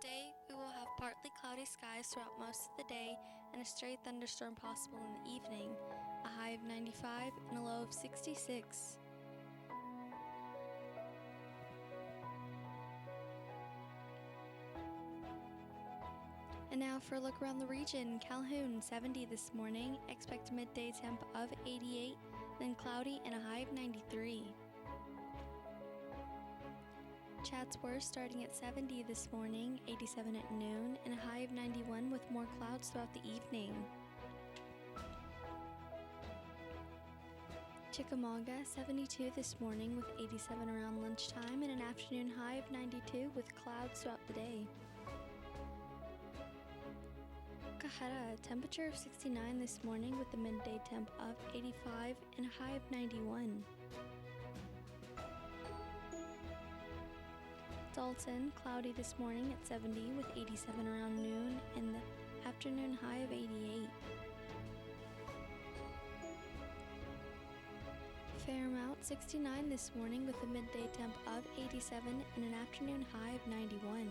Today, we will have partly cloudy skies throughout most of the day and a stray thunderstorm possible in the evening, a high of 95 and a low of 66. And now for a look around the region. Calhoun, 70 this morning, expect a midday temp of 88, then cloudy and a high of 93. Chatsworth starting at 70 this morning, 87 at noon, and a high of 91 with more clouds throughout the evening. Chickamauga, 72 this morning with 87 around lunchtime and an afternoon high of 92 with clouds throughout the day. Coheta, temperature of 69 this morning with a midday temp of 85 and a high of 91. Dalton, cloudy this morning at 70 with 87 around noon and the afternoon high of 88. Fairmount, 69 this morning with a midday temp of 87 and an afternoon high of 91.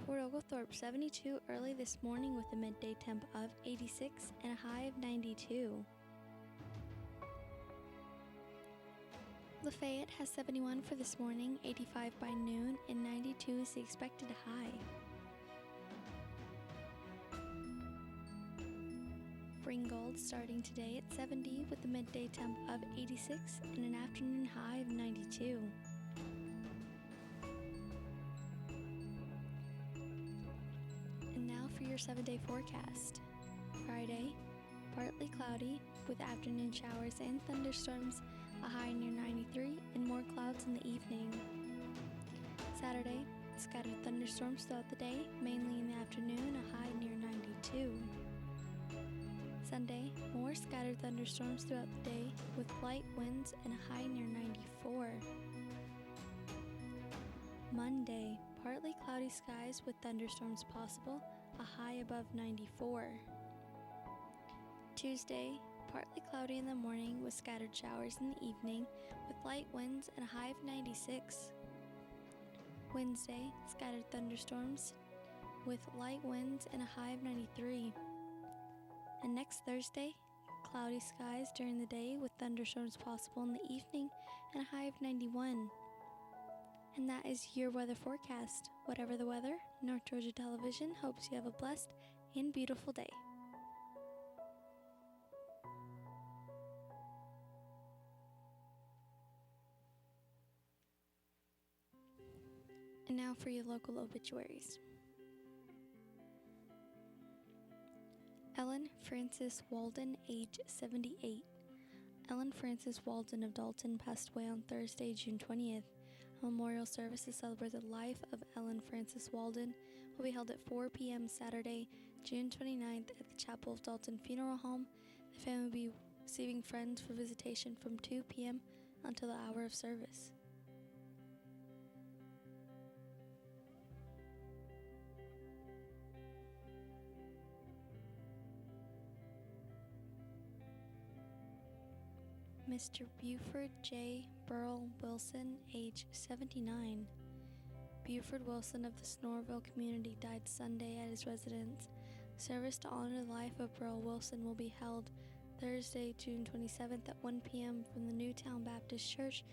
Port Oglethorpe, 72 early this morning with a midday temp of 86 and a high of 92. Lafayette has 71 for this morning, 85 by noon, and 92 is the expected high. Ringgold starting today at 70 with a midday temp of 86 and an afternoon high of 92. And now for your 7-day forecast. Friday, partly cloudy with afternoon showers and thunderstorms, a high near 93 and more clouds in the evening. Saturday, scattered thunderstorms throughout the day, mainly in the afternoon, a high near 92. Sunday, more scattered thunderstorms throughout the day with light winds and a high near 94. Monday, partly cloudy skies with thunderstorms possible, a high above 94. Tuesday, partly cloudy in the morning with scattered showers in the evening with light winds and a high of 96. Wednesday, scattered thunderstorms with light winds and a high of 93. And next Thursday, cloudy skies during the day with thunderstorms possible in the evening and a high of 91. And that is your weather forecast. Whatever the weather, North Georgia Television hopes you have a blessed and beautiful day. And now for your local obituaries. Ellen Frances Walden, age 78. Ellen Frances Walden of Dalton passed away on Thursday, June 20th. A memorial service to celebrate the life of Ellen Frances Walden will be held at 4 p.m. Saturday, June 29th at the Chapel of Dalton Funeral Home. The family will be receiving friends for visitation from 2 p.m. until the hour of service. Mr. Buford J. Burrell Wilson, age 79. Buford Wilson of the Snorville community died Sunday at his residence. Service to honor the life of Burrell Wilson will be held Thursday, June 27th at 1 p.m. from the Newtown Baptist Church.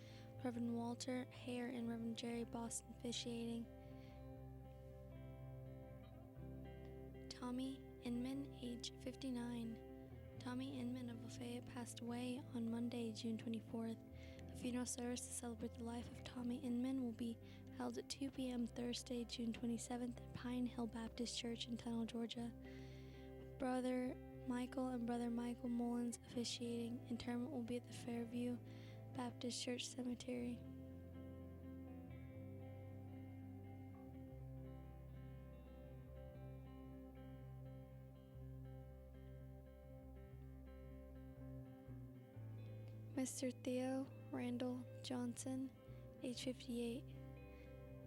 Reverend Walter Hare and Reverend Jerry Boston officiating. Tommy Inman, age 59. Tommy Inman of Lafayette passed away on Monday, June 24th. A funeral service to celebrate the life of Tommy Inman will be held at 2 p.m. Thursday, June 27th at Pine Hill Baptist Church in Tunnel, Georgia. Brother Michael and Brother Michael Mullins officiating. Interment will be at the Fairview Baptist Church Cemetery. Mr. Theo Randall Johnson, age 58.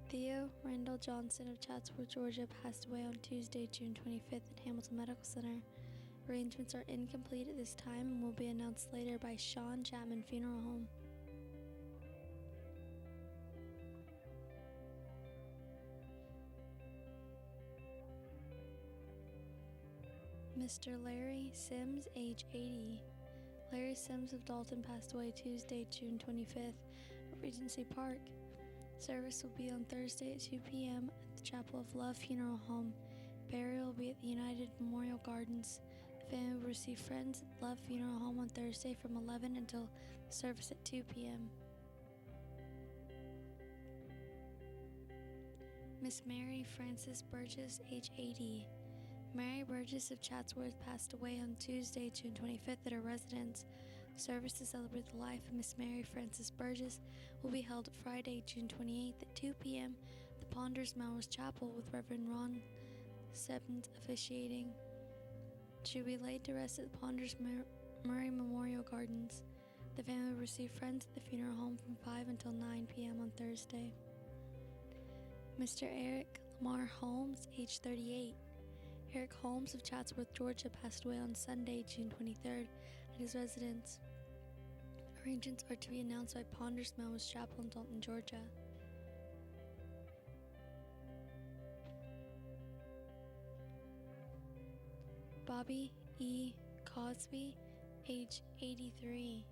Theo Randall Johnson of Chatsworth, Georgia, passed away on Tuesday, June 25th at Hamilton Medical Center. Arrangements are incomplete at this time and will be announced later by Sean Chapman Funeral Home. Mr. Larry Sims, age 80. Larry Sims of Dalton passed away Tuesday, June 25th at Regency Park. Service will be on Thursday at 2 p.m. at the Chapel of Love Funeral Home. Burial will be at the United Memorial Gardens. The family will receive friends at Love Funeral Home on Thursday from 11 until the service at 2 p.m. Miss Mary Frances Burgess, age 80. Mary Burgess of Chatsworth passed away on Tuesday, June 25th at her residence. Service to celebrate the life of Miss Mary Frances Burgess will be held Friday, June 28th at 2 p.m. at the Ponders Melrose Chapel with Reverend Ron Sebent officiating. She will be laid to rest at the Ponders Murray Memorial Gardens. The family will receive friends at the funeral home from 5 until 9 p.m. on Thursday. Mr. Eric Lamar Holmes, age 38. Eric Holmes of Chatsworth, Georgia, passed away on Sunday, June 23rd at his residence. Arrangements are to be announced by Ponders Melrose Chapel in Dalton, Georgia. Bobby E. Cosby, age 83.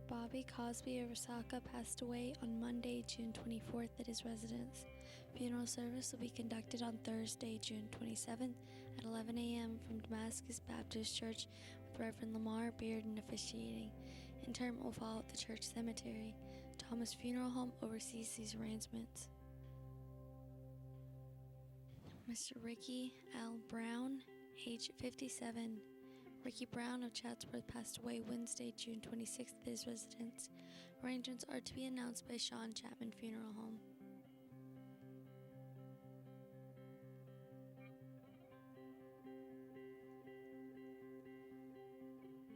Bobby Cosby of Osaka passed away on Monday, June 24th at his residence. Funeral service will be conducted on Thursday, June 27th at 11 a.m. from Damascus Baptist Church with Reverend Lamar Bearden officiating. Interment will follow at the church cemetery. Thomas Funeral Home oversees these arrangements. Mr. Ricky L. Brown, age 57. Ricky Brown of Chatsworth passed away Wednesday, June 26th at his residence. Arrangements are to be announced by Sean Chapman Funeral Home.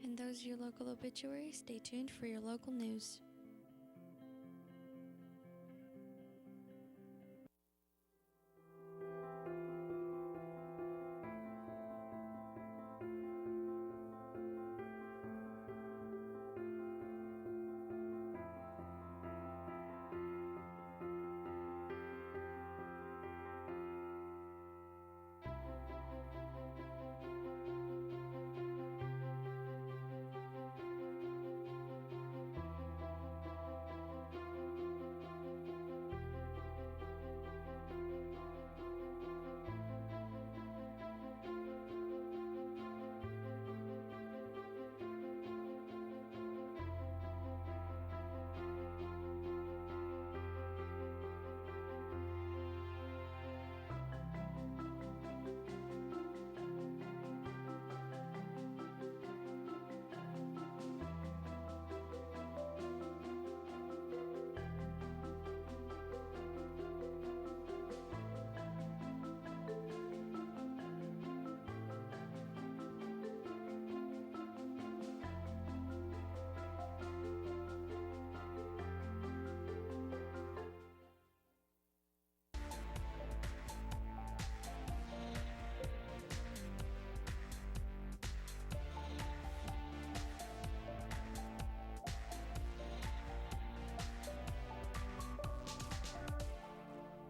And those are your local obituaries. Stay tuned for your local news.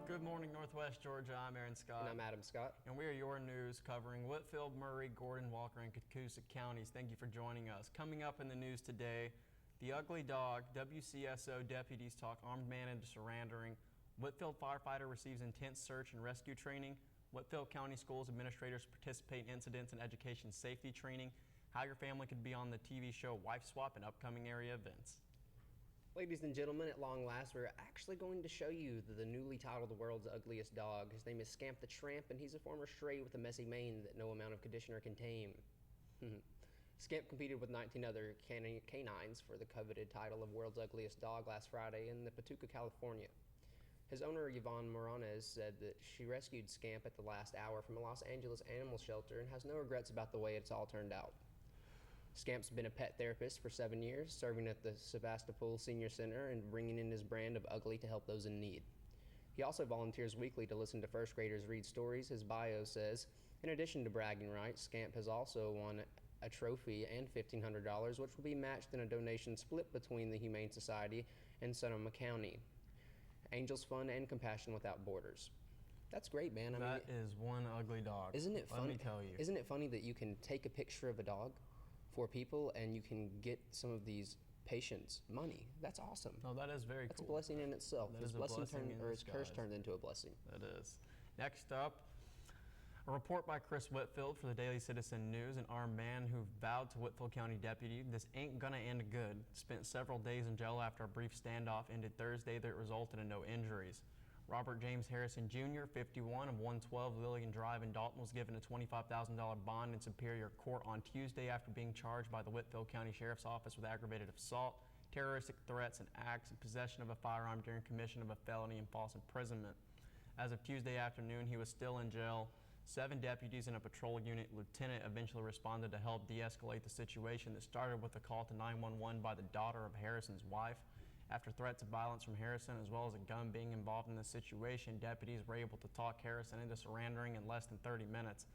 Good morning, Northwest Georgia. I'm Aaron Scott. And I'm Adam Scott. And we are your news covering Whitfield, Murray, Gordon, Walker, and Catoosa counties. Thank you for joining us. Coming up in the news today, the ugly dog, WCSO deputies talk armed man into surrendering. Whitfield firefighter receives intense search and rescue training. Whitfield County Schools administrators participate in incidents and education safety training. How your family could be on the TV show Wife Swap and upcoming area events. Ladies and gentlemen, at long last, we're actually going to show you the newly titled World's Ugliest Dog. His name is Scamp the Tramp, and he's a former stray with a messy mane that no amount of conditioner can tame. Scamp competed with 19 other canines for the coveted title of World's Ugliest Dog last Friday in the Patuca, California. His owner, Yvonne Moranes, said that she rescued Scamp at the last hour from a Los Angeles animal shelter and has no regrets about the way it's all turned out. Scamp's been a pet therapist for 7 years, serving at the Sebastopol Senior Center and bringing in his brand of ugly to help those in need. He also volunteers weekly to listen to first graders read stories. His bio says, in addition to bragging rights, Scamp has also won a trophy and $1,500, which will be matched in a donation split between the Humane Society and Sonoma County. Angels Fund and Compassion Without Borders. That's great, man. I mean, That is one ugly dog. isn't it funny? Let me tell you. Isn't it funny that you can take a picture of a dog for people and you can get some of these patients money? That's awesome. No, that is very That's cool. a blessing in itself. That Is is a blessing blessing turned, in or is curse disguise. turned into a blessing? That is. Next up, a report by Chris Whitfield for the Daily Citizen News. An armed man who vowed to Whitfield County deputy, "This ain't gonna end good," spent several days in jail after a brief standoff ended Thursday that resulted in no injuries. Robert James Harrison Jr., 51, of 112 Lillian Drive in Dalton, was given a $25,000 bond in Superior Court on Tuesday after being charged by the Whitfield County Sheriff's Office with aggravated assault, terroristic threats, and acts, and possession of a firearm during commission of a felony and false imprisonment. As of Tuesday afternoon, he was still in jail. 7 deputies and a patrol unit lieutenant eventually responded to help de-escalate the situation that started with a call to 911 by the daughter of Harrison's wife. After threats of violence from Harrison, as well as a gun being involved in the situation, deputies were able to talk Harrison into surrendering in less than 30 minutes.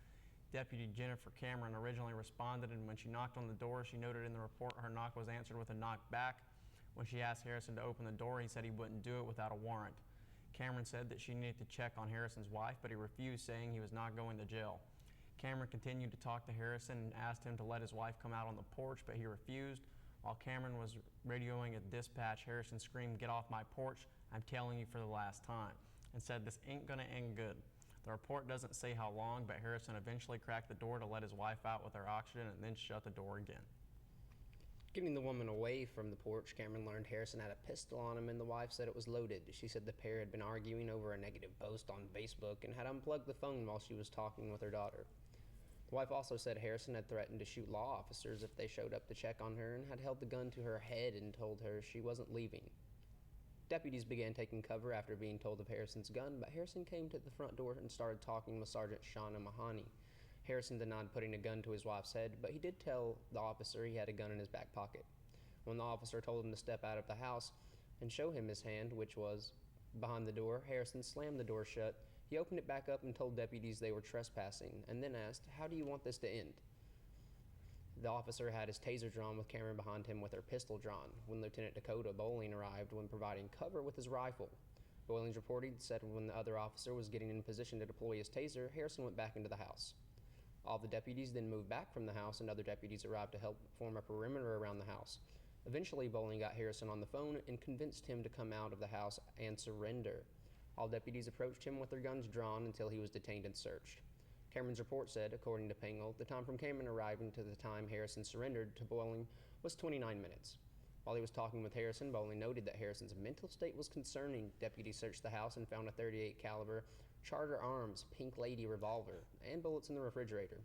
Deputy Jennifer Cameron originally responded, and when she knocked on the door, she noted in the report her knock was answered with a knock back. When she asked Harrison to open the door, he said he wouldn't do it without a warrant. Cameron said that she needed to check on Harrison's wife, but he refused, saying he was not going to jail. Cameron continued to talk to Harrison and asked him to let his wife come out on the porch, but he refused. While Cameron was radioing a dispatch, Harrison screamed, "Get off my porch, I'm telling you for the last time," and said, "This ain't gonna end good." The report doesn't say how long, but Harrison eventually cracked the door to let his wife out with her oxygen and then shut the door again. Getting the woman away from the porch, Cameron learned Harrison had a pistol on him and the wife said it was loaded. She said the pair had been arguing over a negative post on Facebook and had unplugged the phone while she was talking with her daughter. The wife also said Harrison had threatened to shoot law officers if they showed up to check on her and had held the gun to her head and told her she wasn't leaving. Deputies began taking cover after being told of Harrison's gun, but Harrison came to the front door and started talking with Sergeant Shauna Mahoney. Harrison denied putting a gun to his wife's head, but he did tell the officer he had a gun in his back pocket. When the officer told him to step out of the house and show him his hand, which was behind the door, Harrison slammed the door shut. He opened it back up and told deputies they were trespassing, and then asked, "How do you want this to end?" The officer had his taser drawn with Cameron behind him with her pistol drawn when Lieutenant Dakota Bowling arrived when providing cover with his rifle. Bowling's reported said when the other officer was getting in position to deploy his taser, Harrison went back into the house. All the deputies then moved back from the house and other deputies arrived to help form a perimeter around the house. Eventually, Bowling got Harrison on the phone and convinced him to come out of the house and surrender. All deputies approached him with their guns drawn until he was detained and searched. Cameron's report said, according to Pingel, the time from Cameron arriving to the time Harrison surrendered to Bowling was 29 minutes. While he was talking with Harrison, Bowling noted that Harrison's mental state was concerning. Deputies searched the house and found a .38 caliber Charter Arms Pink Lady revolver and bullets in the refrigerator.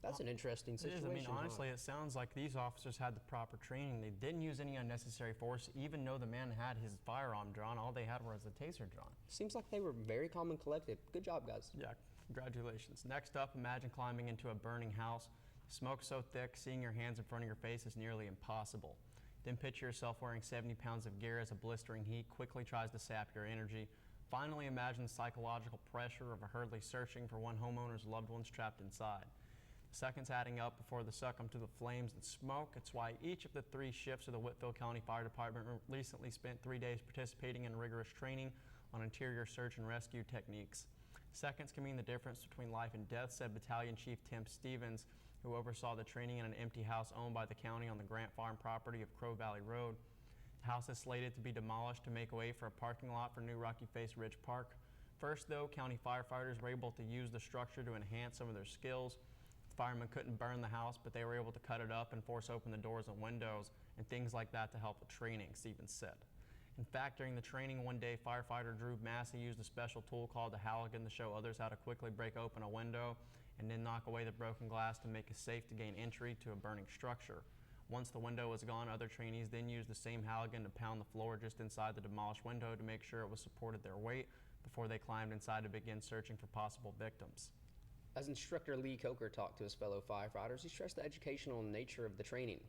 That's an interesting It situation. is. I mean, huh? honestly, it sounds like these officers had the proper training. They didn't use any unnecessary force, even though the man had his firearm drawn. All they had was a taser drawn. Seems like they were very calm and collected. Good job, guys. Yeah, congratulations. Next up, imagine climbing into a burning house. Smoke so thick, seeing your hands in front of your face is nearly impossible. Then picture yourself wearing 70 pounds of gear as a blistering heat quickly tries to sap your energy. Finally, imagine the psychological pressure of hurriedly searching for one homeowner's loved ones trapped inside. Seconds adding up before they succumb to the flames and smoke. It's why each of the 3 shifts of the Whitfield County Fire Department recently spent 3 days participating in rigorous training on interior search and rescue techniques. Seconds can mean the difference between life and death, said Battalion Chief Tim Stevens, who oversaw the training in an empty house owned by the county on the Grant Farm property of Crow Valley Road. The house is slated to be demolished to make way for a parking lot for new Rocky Face Ridge Park. First, though, county firefighters were able to use the structure to enhance some of their skills. Firemen couldn't burn the house, but they were able to cut it up and force open the doors and windows and things like that to help with training, Stevens said. In fact, during the training one day, firefighter Drew Massey used a special tool called the Halligan to show others how to quickly break open a window and then knock away the broken glass to make it safe to gain entry to a burning structure. Once the window was gone, other trainees then used the same Halligan to pound the floor just inside the demolished window to make sure it was supported their weight before they climbed inside to begin searching for possible victims. As instructor Lee Coker talked to his fellow firefighters, he stressed the educational nature of the training.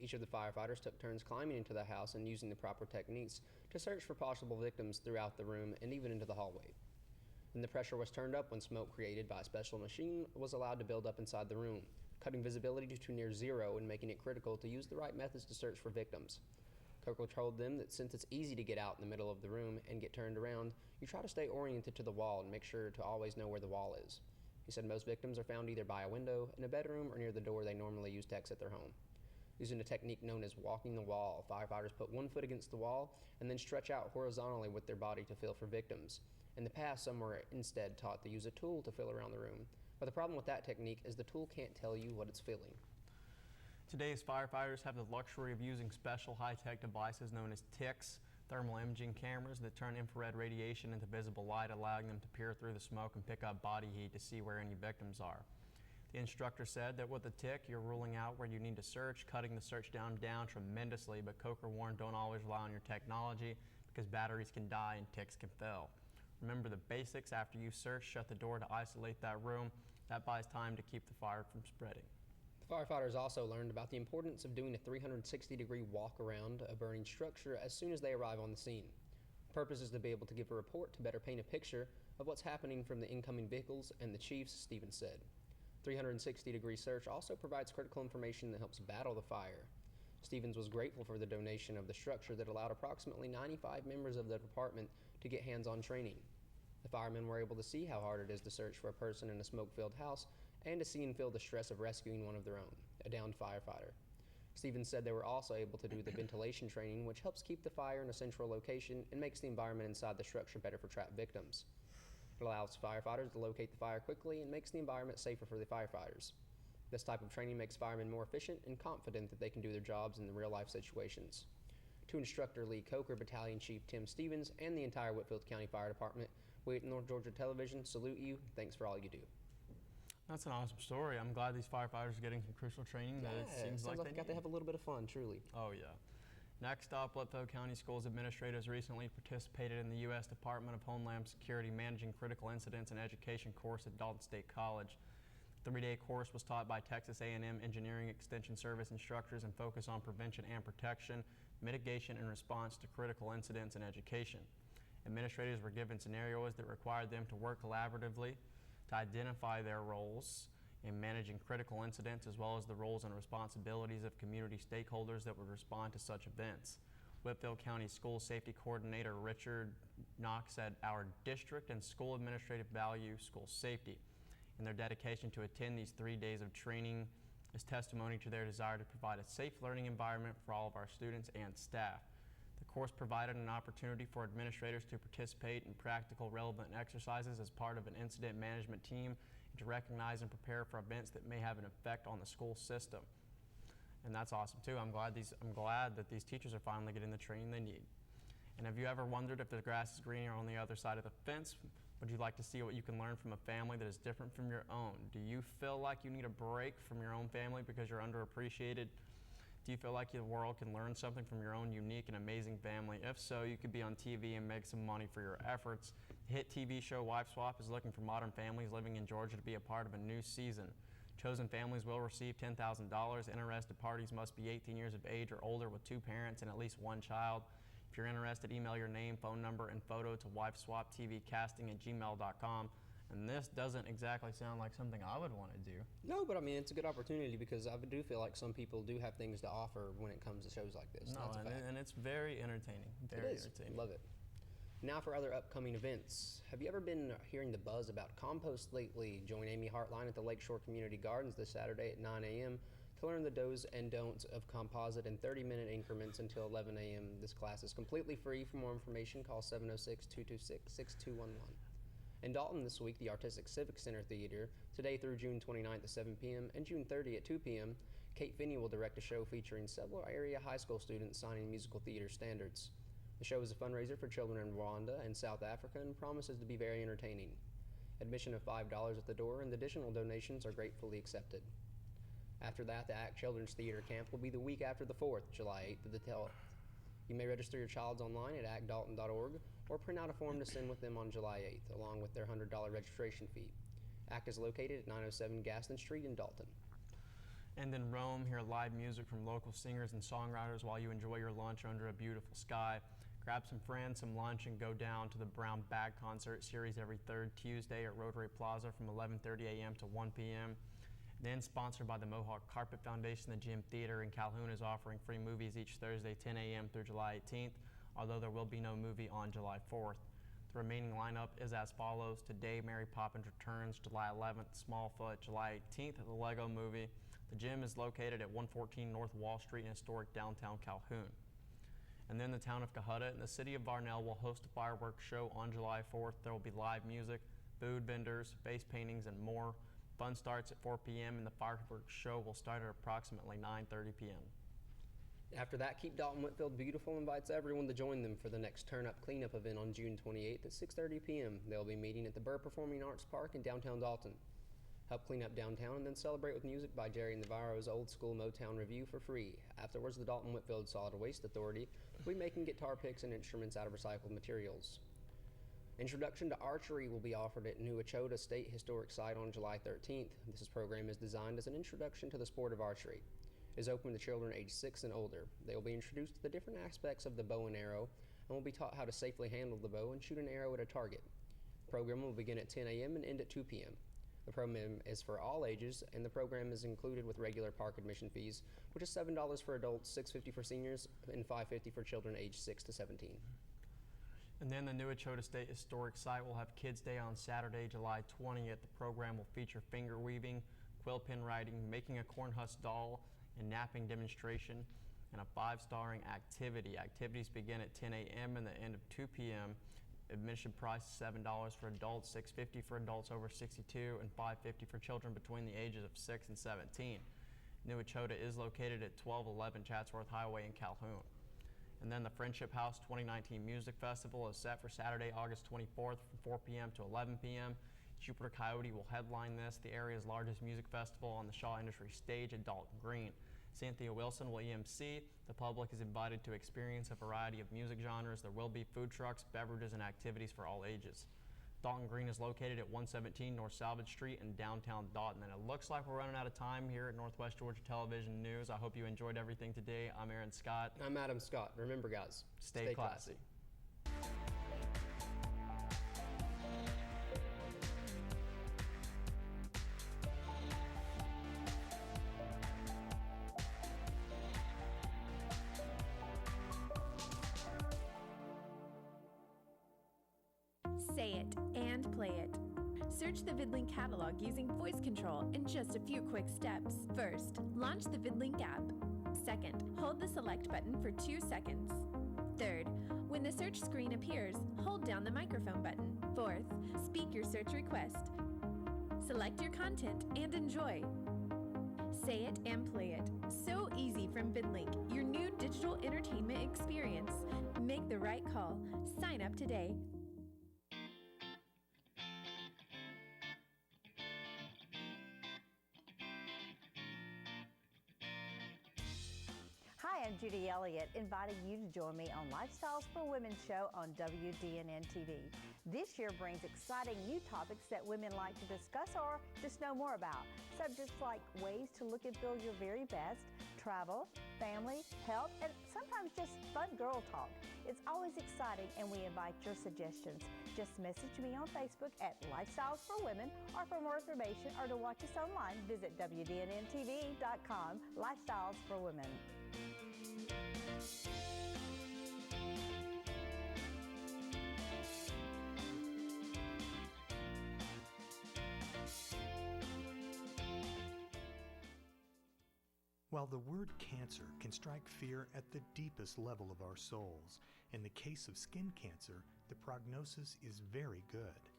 Each of the firefighters took turns climbing into the house and using the proper techniques to search for possible victims throughout the room and even into the hallway. Then the pressure was turned up when smoke created by a special machine was allowed to build up inside the room, cutting visibility to near zero and making it critical to use the right methods to search for victims. Coker told them that since it's easy to get out in the middle of the room and get turned around, you try to stay oriented to the wall and make sure to always know where the wall is. He said most victims are found either by a window, in a bedroom, or near the door they normally use to exit their home. Using a technique known as walking the wall, firefighters put one foot against the wall and then stretch out horizontally with their body to feel for victims. In the past, some were instead taught to use a tool to feel around the room. But the problem with that technique is the tool can't tell you what it's feeling. Today's firefighters have the luxury of using special high-tech devices known as TICs, thermal imaging cameras that turn infrared radiation into visible light, allowing them to peer through the smoke and pick up body heat to see where any victims are. The instructor said that with a TIC, you're ruling out where you need to search, cutting the search down tremendously, but Coker warned don't always rely on your technology because batteries can die and TICs can fail. Remember the basics. After you search, shut the door to isolate that room. That buys time to keep the fire from spreading. Firefighters also learned about the importance of doing a 360-degree walk around a burning structure as soon as they arrive on the scene. The purpose is to be able to give a report to better paint a picture of what's happening from the incoming vehicles and the chiefs, Stevens said. 360-degree search also provides critical information that helps battle the fire. Stevens was grateful for the donation of the structure that allowed approximately 95 members of the department to get hands-on training. The firemen were able to see how hard it is to search for a person in a smoke-filled house and to see and feel the stress of rescuing one of their own, a downed firefighter. Stevens said they were also able to do the ventilation training, which helps keep the fire in a central location and makes the environment inside the structure better for trapped victims. It allows firefighters to locate the fire quickly and makes the environment safer for the firefighters. This type of training makes firemen more efficient and confident that they can do their jobs in the real-life situations. To Instructor Lee Coker, Battalion Chief Tim Stevens, and the entire Whitfield County Fire Department, we at North Georgia Television salute you. Thanks for all you do. That's an awesome story. I'm glad these firefighters are getting some crucial training that it seems like they got to have a little bit of fun, truly. Oh, yeah. Next up, Whitfield County Schools administrators recently participated in the U.S. Department of Homeland Security Managing Critical Incidents and Education course at Dalton State College. The 3-day course was taught by Texas A&M Engineering Extension Service instructors and focused on prevention and protection, mitigation and response to critical incidents in education. Administrators were given scenarios that required them to work collaboratively to identify their roles in managing critical incidents, as well as the roles and responsibilities of community stakeholders that would respond to such events. Whitfield County School Safety Coordinator Richard Knox said, "Our district and school administrative value school safety, and their dedication to attend these 3 days of training is testimony to their desire to provide a safe learning environment for all of our students and staff." The course provided an opportunity for administrators to participate in practical, relevant exercises as part of an incident management team and to recognize and prepare for events that may have an effect on the school system. And that's awesome too. I'm glad that these teachers are finally getting the training they need. And have you ever wondered if the grass is greener on the other side of the fence? Would you like to see what you can learn from a family that is different from your own? Do you feel like you need a break from your own family because you're underappreciated? Do you feel like the world can learn something from your own unique and amazing family? If so, you could be on TV and make some money for your efforts. The hit TV show Wife Swap is looking for modern families living in Georgia to be a part of a new season. Chosen families will receive $10,000. Interested parties must be 18 years of age or older with 2 parents and at least 1 child. If you're interested, email your name, phone number, and photo to wifeswaptvcasting@gmail.com. And this doesn't exactly sound like something I would want to do. No, but I mean, it's a good opportunity because I do feel like some people do have things to offer when it comes to shows like this. No, and it's very entertaining. Very entertaining. Love it. Now for other upcoming events. Have you ever been hearing the buzz about compost lately? Join Amy Hartline at the Lakeshore Community Gardens this Saturday at 9 a.m. to learn the do's and don'ts of composite in 30-minute increments until 11 a.m. This class is completely free. For more information, call 706-226-6211. In Dalton this week, the Artistic Civic Center Theater, today through June 29th at 7 p.m. and June 30 at 2 p.m., Kate Finney will direct a show featuring several area high school students signing musical theater standards. The show is a fundraiser for children in Rwanda and South Africa and promises to be very entertaining. Admission of $5 at the door and additional donations are gratefully accepted. After that, the ACT Children's Theater Camp will be the week after the 4th, July 8th to the 12th. You may register your child online at actdalton.org or print out a form to send with them on July 8th, along with their $100 registration fee. ACT is located at 907 Gaston Street in Dalton. And in Rome, hear live music from local singers and songwriters while you enjoy your lunch under a beautiful sky. Grab some friends, some lunch, and go down to the Brown Bag Concert Series every 3rd Tuesday at Rotary Plaza from 11:30 a.m. to 1 p.m. Then, sponsored by the Mohawk Carpet Foundation, the Gym Theater in Calhoun is offering free movies each Thursday, 10 a.m. through July 18th, although there will be no movie on July 4th. The remaining lineup is as follows. Today, Mary Poppins Returns, July 11th, Smallfoot, July 18th, The Lego Movie. The gym is located at 114 North Wall Street in historic downtown Calhoun. And then the town of Cohutta and the city of Varnell will host a fireworks show on July 4th. There will be live music, food vendors, face paintings, and more. Fun starts at 4 p.m. and the fireworks show will start at approximately 9:30 p.m. After that, Keep Dalton Whitfield Beautiful invites everyone to join them for the next Turn Up Cleanup event on June 28th at 6:30 p.m. They'll be meeting at the Burr Performing Arts Park in downtown Dalton. Help clean up downtown and then celebrate with music by Jerry Navarro's Old School Motown Review for free. Afterwards, the Dalton Whitfield Solid Waste Authority will be making guitar picks and instruments out of recycled materials. Introduction to Archery will be offered at New Echota State Historic Site on July 13th. This program is designed as an introduction to the sport of archery. It is open to children aged 6 and older. They will be introduced to the different aspects of the bow and arrow and will be taught how to safely handle the bow and shoot an arrow at a target. The program will begin at 10 a.m. and end at 2 p.m. The program is for all ages, and the program is included with regular park admission fees, which is $7 for adults, $6.50 for seniors, and $5.50 for children aged 6 to 17. And then the New Echota State Historic Site will have Kids Day on Saturday, July 20th. The program will feature finger weaving, quill pen writing, making a corn husk doll, and napping demonstration, and a 5-starring activity. Activities begin at 10 a.m. and the end of 2 p.m. Admission price is $7 for adults, $6.50 for adults over 62, and $5.50 for children between the ages of 6 and 17. New Echota is located at 1211 Chatsworth Highway in Calhoun. And then the Friendship House 2019 Music Festival is set for Saturday, August 24th from 4 p.m. to 11 p.m. Jupiter Coyote will headline this, the area's largest music festival on the Shaw Industry Stage at Dalton Green. Cynthia Wilson will EMC. The public is invited to experience a variety of music genres. There will be food trucks, beverages, and activities for all ages. Dalton Green is located at 117 North Salvage Street in downtown Dalton. And it looks like we're running out of time here at Northwest Georgia Television News. I hope you enjoyed everything today. I'm Aaron Scott. I'm Adam Scott. Remember, guys, Stay classy. Say it and play it. Search the VidLink catalog using voice control in just a few quick steps. First, launch the VidLink app. Second, hold the select button for 2 seconds. Third, when the search screen appears, hold down the microphone button. Fourth, speak your search request. Select your content and enjoy. Say it and play it. So easy from VidLink, your new digital entertainment experience. Make the right call. Sign up today. Hi, I'm Judy Elliott, inviting you to join me on Lifestyles for Women show on WDNN TV. This year brings exciting new topics that women like to discuss or just know more about. Subjects like ways to look and feel your very best, travel, family, health, and sometimes just fun girl talk. It's always exciting, and we invite your suggestions. Just message me on Facebook at Lifestyles for Women, or for more information or to watch us online, visit WDNNTV.com. Lifestyles for Women. While the word cancer can strike fear at the deepest level of our souls, in the case of skin cancer, the prognosis is very good.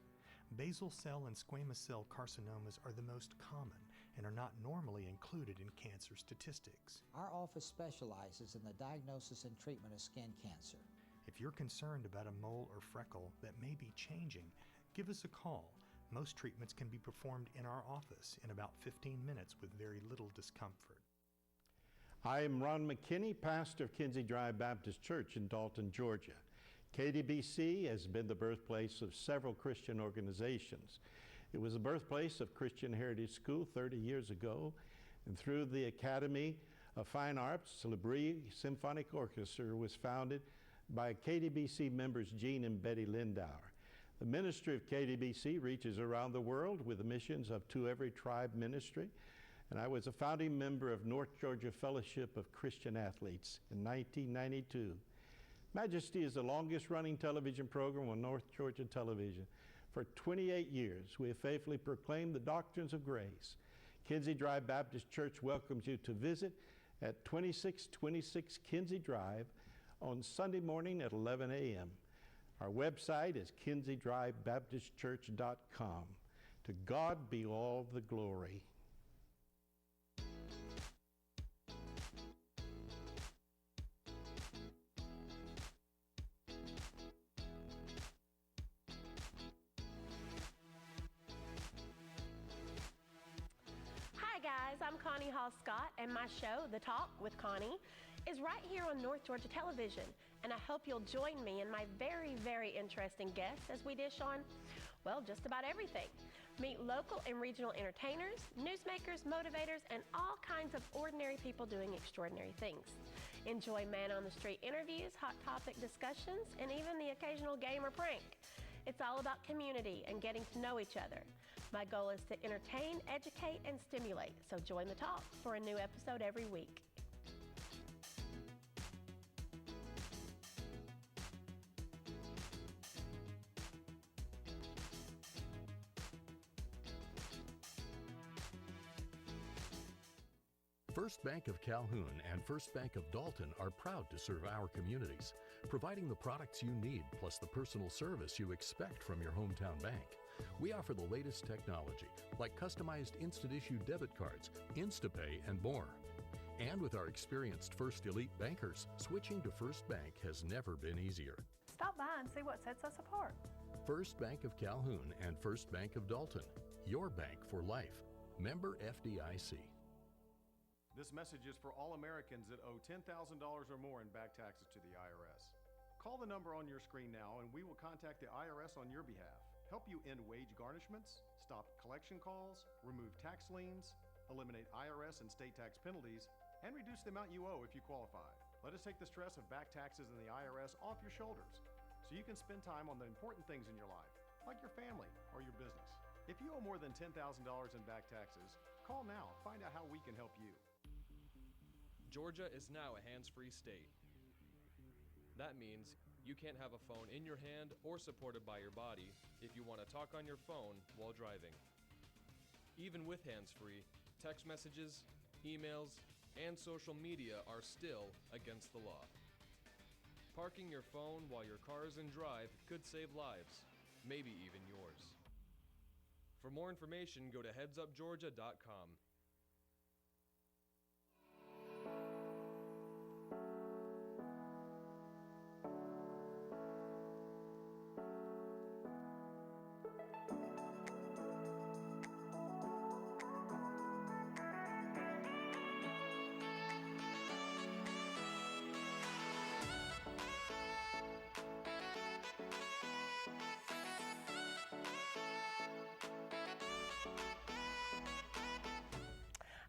Basal cell and squamous cell carcinomas are the most common and are not normally included in cancer statistics. Our office specializes in the diagnosis and treatment of skin cancer. If you're concerned about a mole or freckle that may be changing, give us a call. Most treatments can be performed in our office in about 15 minutes with very little discomfort. I am Ron McKinney, pastor of Kinsey Drive Baptist Church in Dalton, Georgia. KDBC has been the birthplace of several Christian organizations. It was the birthplace of Christian Heritage School 30 years ago, and through the Academy of Fine Arts, L'Abri Symphonic Orchestra was founded by KDBC members Gene and Betty Lindauer. The ministry of KDBC reaches around the world with the missions of To Every Tribe ministry, and I was a founding member of North Georgia Fellowship of Christian Athletes in 1992. Majesty is the longest-running television program on North Georgia television. For 28 years, we have faithfully proclaimed the doctrines of grace. Kinsey Drive Baptist Church welcomes you to visit at 2626 Kinsey Drive on Sunday morning at 11 a.m. Our website is kinseydrivebaptistchurch.com. To God be all the glory. Hi guys, I'm Connie Hall Scott, and my show, The Talk with Connie, is right here on North Georgia Television, and I hope you'll join me and my very, very interesting guests as we dish on, well, just about everything. Meet local and regional entertainers, newsmakers, motivators, and all kinds of ordinary people doing extraordinary things. Enjoy man-on-the-street interviews, hot topic discussions, and even the occasional game or prank. It's all about community and getting to know each other. My goal is to entertain, educate, and stimulate, so join the talk for a new episode every week. First Bank of Calhoun and First Bank of Dalton are proud to serve our communities, providing the products you need plus the personal service you expect from your hometown bank. We offer the latest technology, like customized instant issue debit cards, InstaPay, and more. And with our experienced First Elite bankers, switching to First Bank has never been easier. Stop by and see what sets us apart. First Bank of Calhoun and First Bank of Dalton, your bank for life. Member FDIC. This message is for all Americans that owe $10,000 or more in back taxes to the IRS. Call the number on your screen now and we will contact the IRS on your behalf, help you end wage garnishments, stop collection calls, remove tax liens, eliminate IRS and state tax penalties, and reduce the amount you owe if you qualify. Let us take the stress of back taxes and the IRS off your shoulders so you can spend time on the important things in your life, like your family or your business. If you owe more than $10,000 in back taxes, call now. Find out how we can help you. Georgia is now a hands-free state. That means you can't have a phone in your hand or supported by your body if you want to talk on your phone while driving. Even with hands-free, text messages, emails, and social media are still against the law. Parking your phone while your car is in drive could save lives, maybe even yours. For more information, go to headsupgeorgia.com.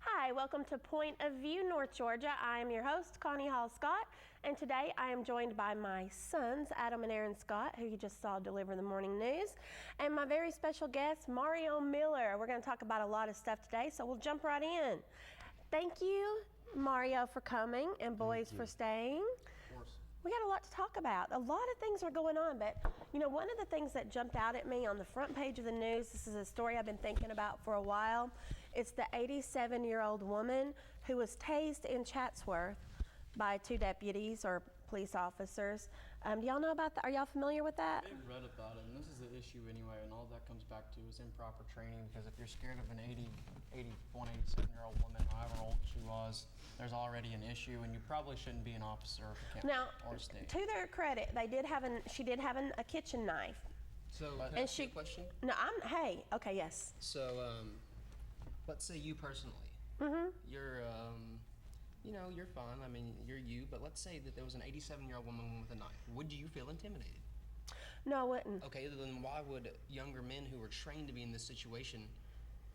Hi, welcome to Point of View, North Georgia. I am your host, Connie Hall Scott, and today I am joined by my sons, Adam and Aaron Scott, who you just saw deliver the morning news, and my very special guest, Mario Miller. We're going to talk about a lot of stuff today, so we'll jump right in. Thank you, Mario, for coming, and boys for staying. Of course. We got a lot to talk about. A lot of things are going on, but you know, one of the things that jumped out at me on the front page of the news, this is a story I've been thinking about for a while. It's the 87-year-old woman who was tased in Chatsworth by two deputies or police officers. Do y'all know about that? Are y'all familiar with that? I've read about it, and this is the issue anyway, and all that comes back to is improper training, because if you're scared of an 87-year-old woman, however old she was, there's already an issue, and you probably shouldn't be an officer of the county or state. To their credit, she did have a kitchen knife. So, can I ask you a question? No, okay, yes. So, let's say you personally, you're, you're fine. I mean, you're you, but let's say that there was an 87-year-old woman with a knife. Would you feel intimidated? No, I wouldn't. Okay, then why would younger men who are trained to be in this situation,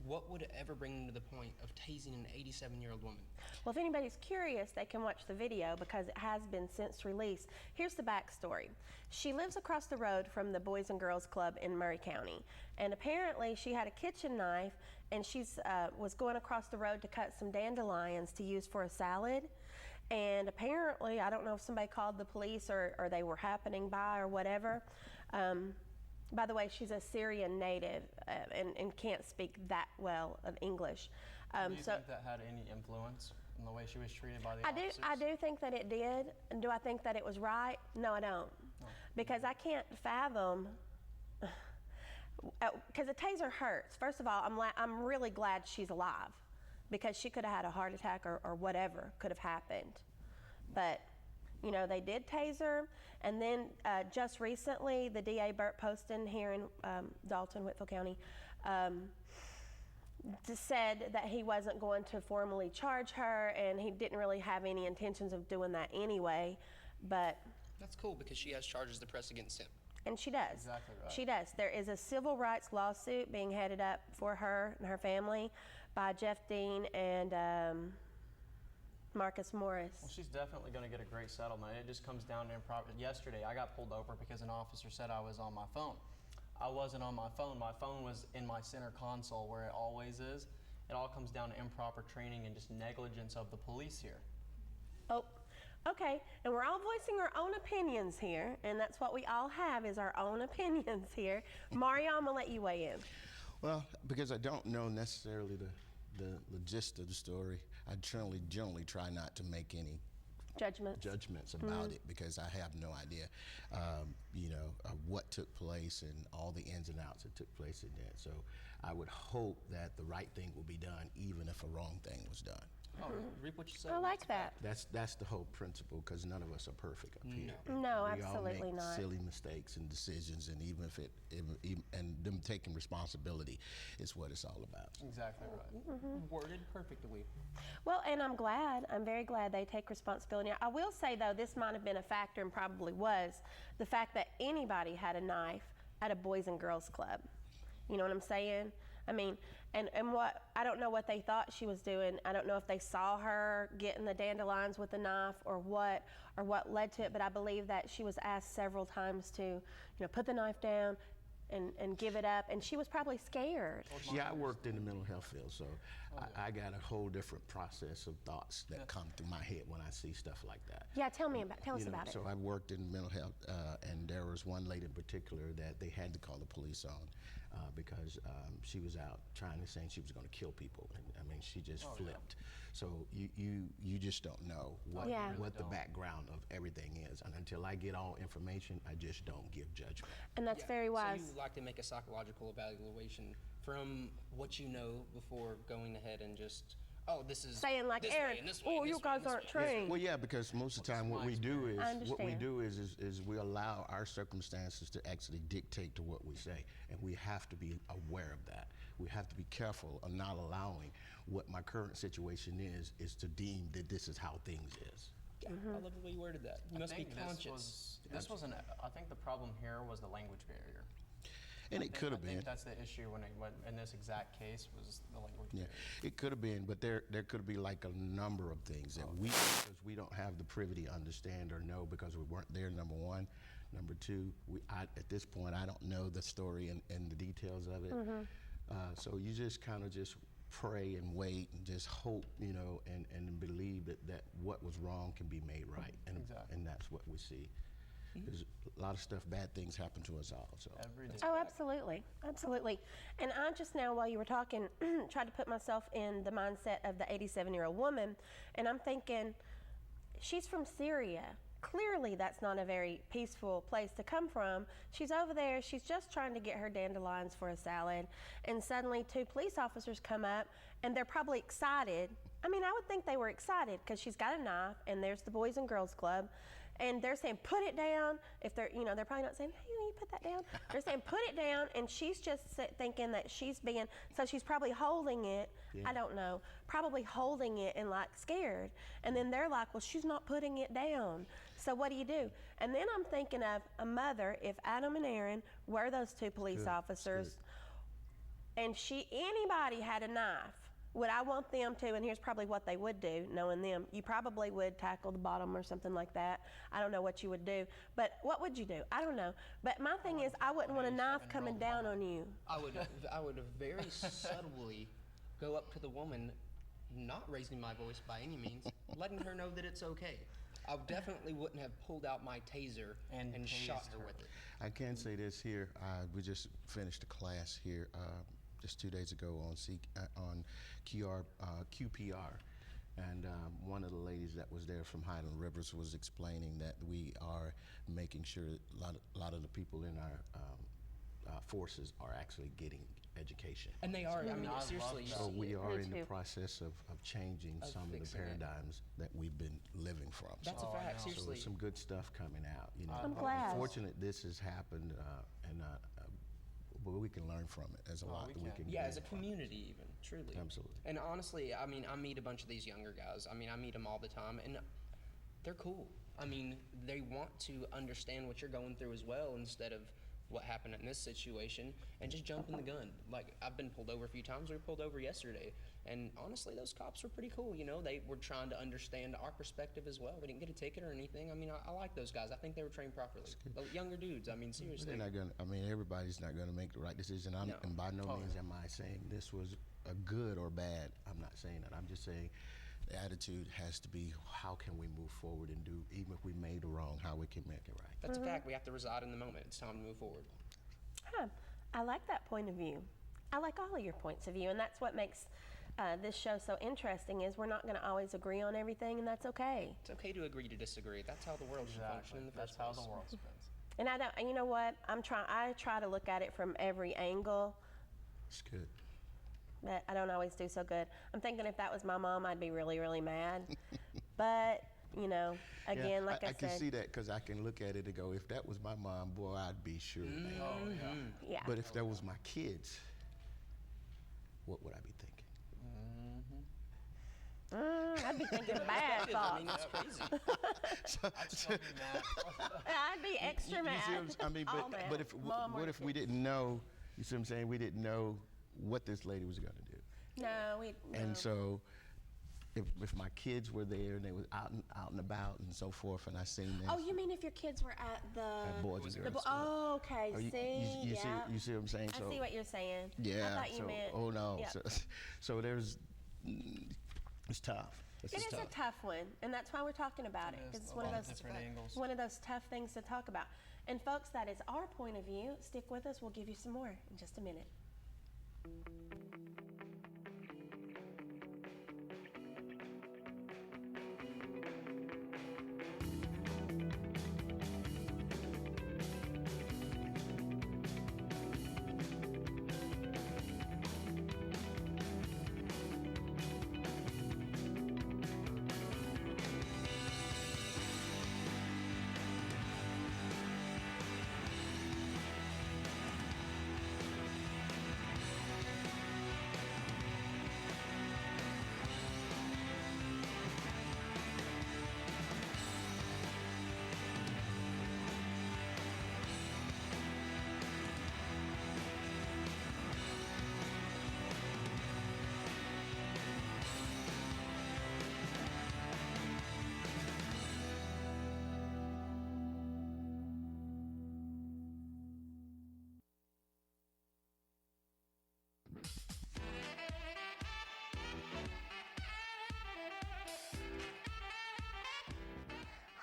what would ever bring them to the point of tasing an 87-year-old woman? Well, if anybody's curious, they can watch the video because it has been since released. Here's the backstory. She lives across the road from the Boys and Girls Club in Murray County, and apparently she had a kitchen knife, and she's was going across the road to cut some dandelions to use for a salad. And apparently, I don't know if somebody called the police or they were happening by or whatever. By the way, she's a Syrian native and can't speak that well of English. Do you think that had any influence in the way she was treated by the officers? I do think that it did. And do I think that it was right? No, I don't. Oh. Because I can't fathom, because a taser hurts. First of all, I'm really glad she's alive, because she could have had a heart attack or whatever could have happened. But, you know, they did taser. And then just recently, the DA, Burt Poston, here in Dalton, Whitfield County, said that he wasn't going to formally charge her, and he didn't really have any intentions of doing that anyway. But That's cool because she has charges to press against him. And she does. Exactly right. She does. There is a civil rights lawsuit being headed up for her and her family by Jeff Dean and Marcus Morris. Well, she's definitely going to get a great settlement. It just comes down to improper. Yesterday, I got pulled over because an officer said I was on my phone. I wasn't on my phone. My phone was in my center console where it always is. It all comes down to improper training and just negligence of the police here. Oh, okay. And we're all voicing our own opinions here, and that's what we all have is our own opinions here. Mario, I'm going to let you weigh in. Well, because I don't know necessarily the gist of the story, I generally try not to make any judgments about it because I have no idea, what took place and all the ins and outs that took place in that. So I would hope that the right thing will be done, even if a wrong thing was done. Oh, reap what you sow. I like that. That's the whole principle, because none of us are perfect up here. No, we absolutely all make not. silly mistakes and decisions, and even if and them taking responsibility is what it's all about. Exactly right. Worded perfectly. Well, and I'm very glad they take responsibility. I will say, though, this might have been a factor, and probably was, the fact that anybody had a knife at a Boys and Girls Club. You know what I'm saying? I mean, and what, I don't know what they thought she was doing. I don't know if they saw her getting the dandelions with the knife or what led to it, but I believe that she was asked several times to, put the knife down and give it up, and she was probably scared. Yeah, I worked in the mental health field, so I got a whole different process of thoughts that come through my head when I see stuff like that. Yeah, tell us about it. So I worked in mental health, and there was one lady in particular that they had to call the police on because she was out trying to say she was going to kill people, and I mean she just flipped. Yeah. So you just don't know what the background of everything is, and until I get all information, I just don't give judgment. And that's very wise. So you like to make a psychological evaluation from what you know before going ahead and just, this is saying like, Aaron, you guys aren't trained. Well, yeah, because most of the time what we do is we allow our circumstances to actually dictate to what we say, and we have to be aware of that. We have to be careful of not allowing what my current situation is to deem that this is how things is. I love the way you worded that. You must be conscious. I think the problem here was the language barrier. And it could have been. I think that's the issue when in this exact case was the language barrier. It could have been, but there could be like a number of things that because we don't have the privy to understand or know because we weren't there, number one. Number two, at this point, I don't know the story and the details of it. So you just kind of just pray and wait and just hope, and believe that what was wrong can be made right. And that's what we see. There's a lot of stuff, bad things happen to us all. So. Every day. Oh, absolutely. Absolutely. And I just now, while you were talking, tried to put myself in the mindset of the 87-year-old woman, and I'm thinking, she's from Syria. Clearly, that's not a very peaceful place to come from. She's over there. She's just trying to get her dandelions for a salad, and suddenly 2 police officers come up, and they're probably excited. I mean, I would think they were excited because she's got a knife, and there's the Boys and Girls Club. And they're saying, put it down. If they're, they're probably not saying, hey, you put that down. They're saying, put it down. And she's just thinking that she's being, so she's probably holding it. I don't know, probably holding it and like scared. And then they're like, well, she's not putting it down. So what do? And then I'm thinking of a mother, if Adam and Aaron were those 2 police officers, and anybody had a knife, would I want them to, and here's probably what they would do, knowing them, you probably would tackle the bottom or something like that. I don't know what you would do, but what would you do? I don't know. But my thing is, I wouldn't want a knife coming down on you. I would very subtly go up to the woman, not raising my voice by any means, letting her know that it's okay. I definitely wouldn't have pulled out my taser and shot her with it. I can say this here. We just finished a class here just 2 days ago on QPR, and one of the ladies that was there from Highland Rivers was explaining that we are making sure a lot of the people in our forces are actually getting education. And they are. I mean, seriously. So we are in the process of changing some of the paradigms that we've been living from. That's a fact. So Seriously. there's some good stuff coming out. You know, I'm glad. Fortunate this has happened, but we can learn from it. There's a lot that we can. Yeah, as a community, even truly. Absolutely. And honestly, I mean, I meet a bunch of these younger guys. I mean, I meet them all the time, and they're cool. I mean, they want to understand what you're going through as well, instead of what happened in this situation and just jumping the gun. Like, I've been pulled over a few times. We were pulled over yesterday, and honestly, those cops were pretty cool. You know, they were trying to understand our perspective as well. We didn't get a ticket or anything. I mean, I like those guys. I think they were trained properly. The younger dudes, I mean, seriously. They're not gonna. I mean, everybody's not going to make the right decision. And by no means am I saying this was a good or bad. I'm not saying that. I'm just saying the attitude has to be, how can we move forward and do, even if we made a wrong, how we can make it right. That's a fact. We have to reside in the moment. It's time to move forward. Huh. I like that point of view. I like all of your points of view, and that's what makes this show so interesting, is we're not going to always agree on everything, and that's okay. It's okay to agree to disagree. That's how the world should function in the first place. That's how the world spins. And you know what? I try to look at it from every angle. It's good. But I don't always do so good. I'm thinking if that was my mom, I'd be really, really mad. But, you know, again, like I said. I can see that, because I can look at it and go, if that was my mom, boy, I'd be sure. Yeah. But if that was my kids, what would I be thinking? I'd be thinking bad thoughts. I mean, that's crazy. I'd be extra mad. I mean, but what if we didn't know, you see what I'm saying? We didn't know what this lady was going to do. No. And so if my kids were there and they was out and about and so forth, and I seen them. Oh, you mean if your kids were at the Boys and Girls School. Oh, okay. You see what I'm saying? I see what you're saying. Yeah. I thought you meant. Oh no. Yep. So there's. It's tough. It is a tough one, and that's why we're talking about it, because it's one of those tough things to talk about. And folks, that is our point of view. Stick with us. We'll give you some more in just a minute.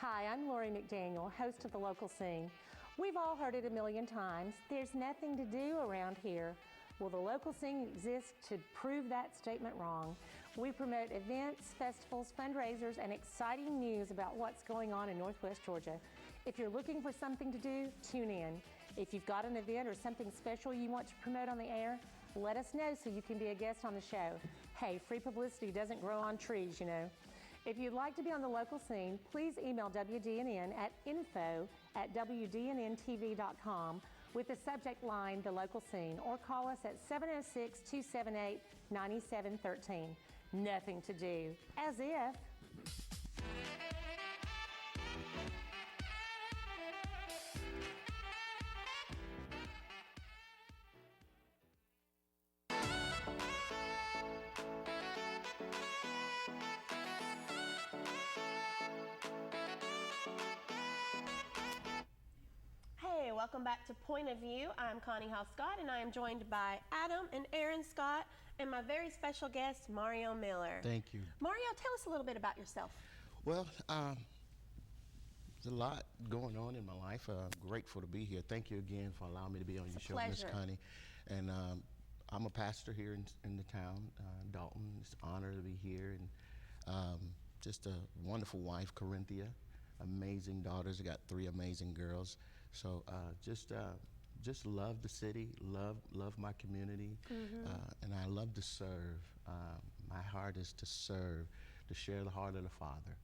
Hi, I'm Lori McDaniel, host of The Local Scene. We've all heard it a million times. There's nothing to do around here. Well, The Local Scene exists to prove that statement wrong. We promote events, festivals, fundraisers, and exciting news about what's going on in Northwest Georgia. If you're looking for something to do, tune in. If you've got an event or something special you want to promote on the air, let us know so you can be a guest on the show. Hey, free publicity doesn't grow on trees, you know. If you'd like to be on The Local Scene, please email WDNN at info@WDNNTV.com with the subject line, The Local Scene, or call us at 706-278-9713. Nothing to do. As if. Welcome back to Point of View. I'm Connie Hall Scott, and I am joined by Adam and Aaron Scott and my very special guest, Mario Miller. Thank you. Mario, tell us a little bit about yourself. Well, there's a lot going on in my life. I'm grateful to be here. Thank you again for allowing me to be on your show, Miss Connie. And I'm a pastor here in the town, Dalton. It's an honor to be here. And just a wonderful wife, Corinthia. Amazing daughters. I got 3 amazing girls. So just love the city, love my community, and I love to serve. My heart is to serve, to share the heart of the Father,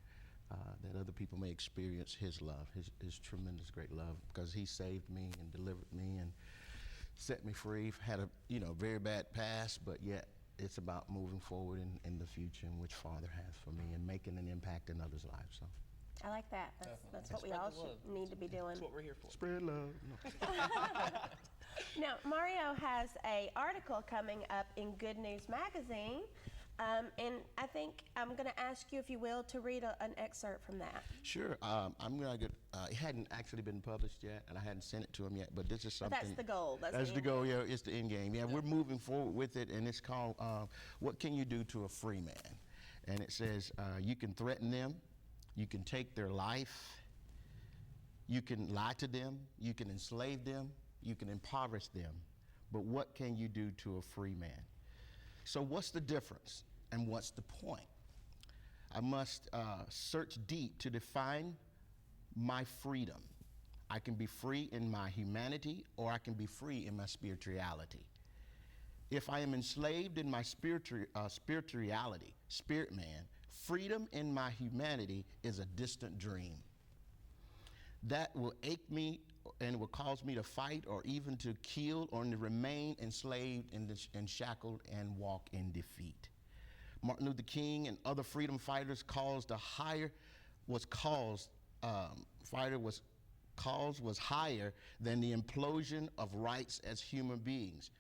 that other people may experience His love, His tremendous great love, because He saved me and delivered me and set me free. Had a very bad past, but yet it's about moving forward in the future and which Father has for me and making an impact in others' lives. So. I like that. That's what we all need to be doing. That's what we're here for. Spread love. No. Now, Mario has an article coming up in Good News Magazine, and I think I'm going to ask you, if you will, to read an excerpt from that. Sure. I'm going to get, it hadn't actually been published yet, and I hadn't sent it to him yet, but this is something. But that's the goal. That's the goal, yeah. It's the end game. Yeah, we're moving forward with it, and it's called, What Can You Do to a Free Man? And it says, you can threaten them. You can take their life, you can lie to them, you can enslave them, you can impoverish them, but what can you do to a free man? So what's the difference and what's the point? I must search deep to define my freedom. I can be free in my humanity, or I can be free in my spirituality. If I am enslaved in my spirituality, spirit man, freedom in my humanity is a distant dream. That will ache me and will cause me to fight or even to kill or to remain enslaved and shackled and walk in defeat. Martin Luther King and other freedom fighters was higher than the implosion of rights as human beings,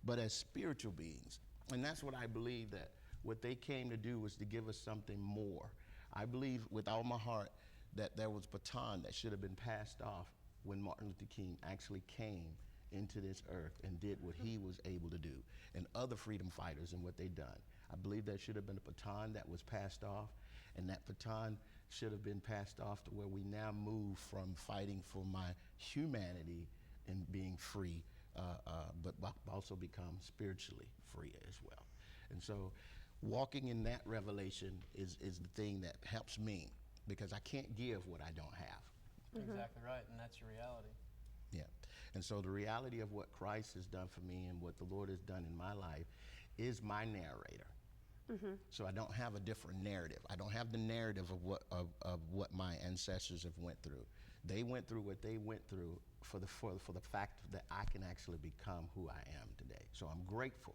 but as spiritual beings. And that's what I believe, that what they came to do was to give us something more. I believe with all my heart that there was a baton that should have been passed off when Martin Luther King actually came into this earth and did what he was able to do, and other freedom fighters and what they done. I believe there should have been a baton that was passed off, and that baton should have been passed off to where we now move from fighting for my humanity and being free, but also become spiritually free as well. And so walking in that revelation is the thing that helps me, because I can't give what I don't have. Exactly right, and that's your reality. Yeah, and so the reality of what Christ has done for me and what the Lord has done in my life is my narrator. So I don't have a different narrative. I don't have the narrative of what my ancestors have went through. They went through what they went through for the fact that I can actually become who I am today. So I'm grateful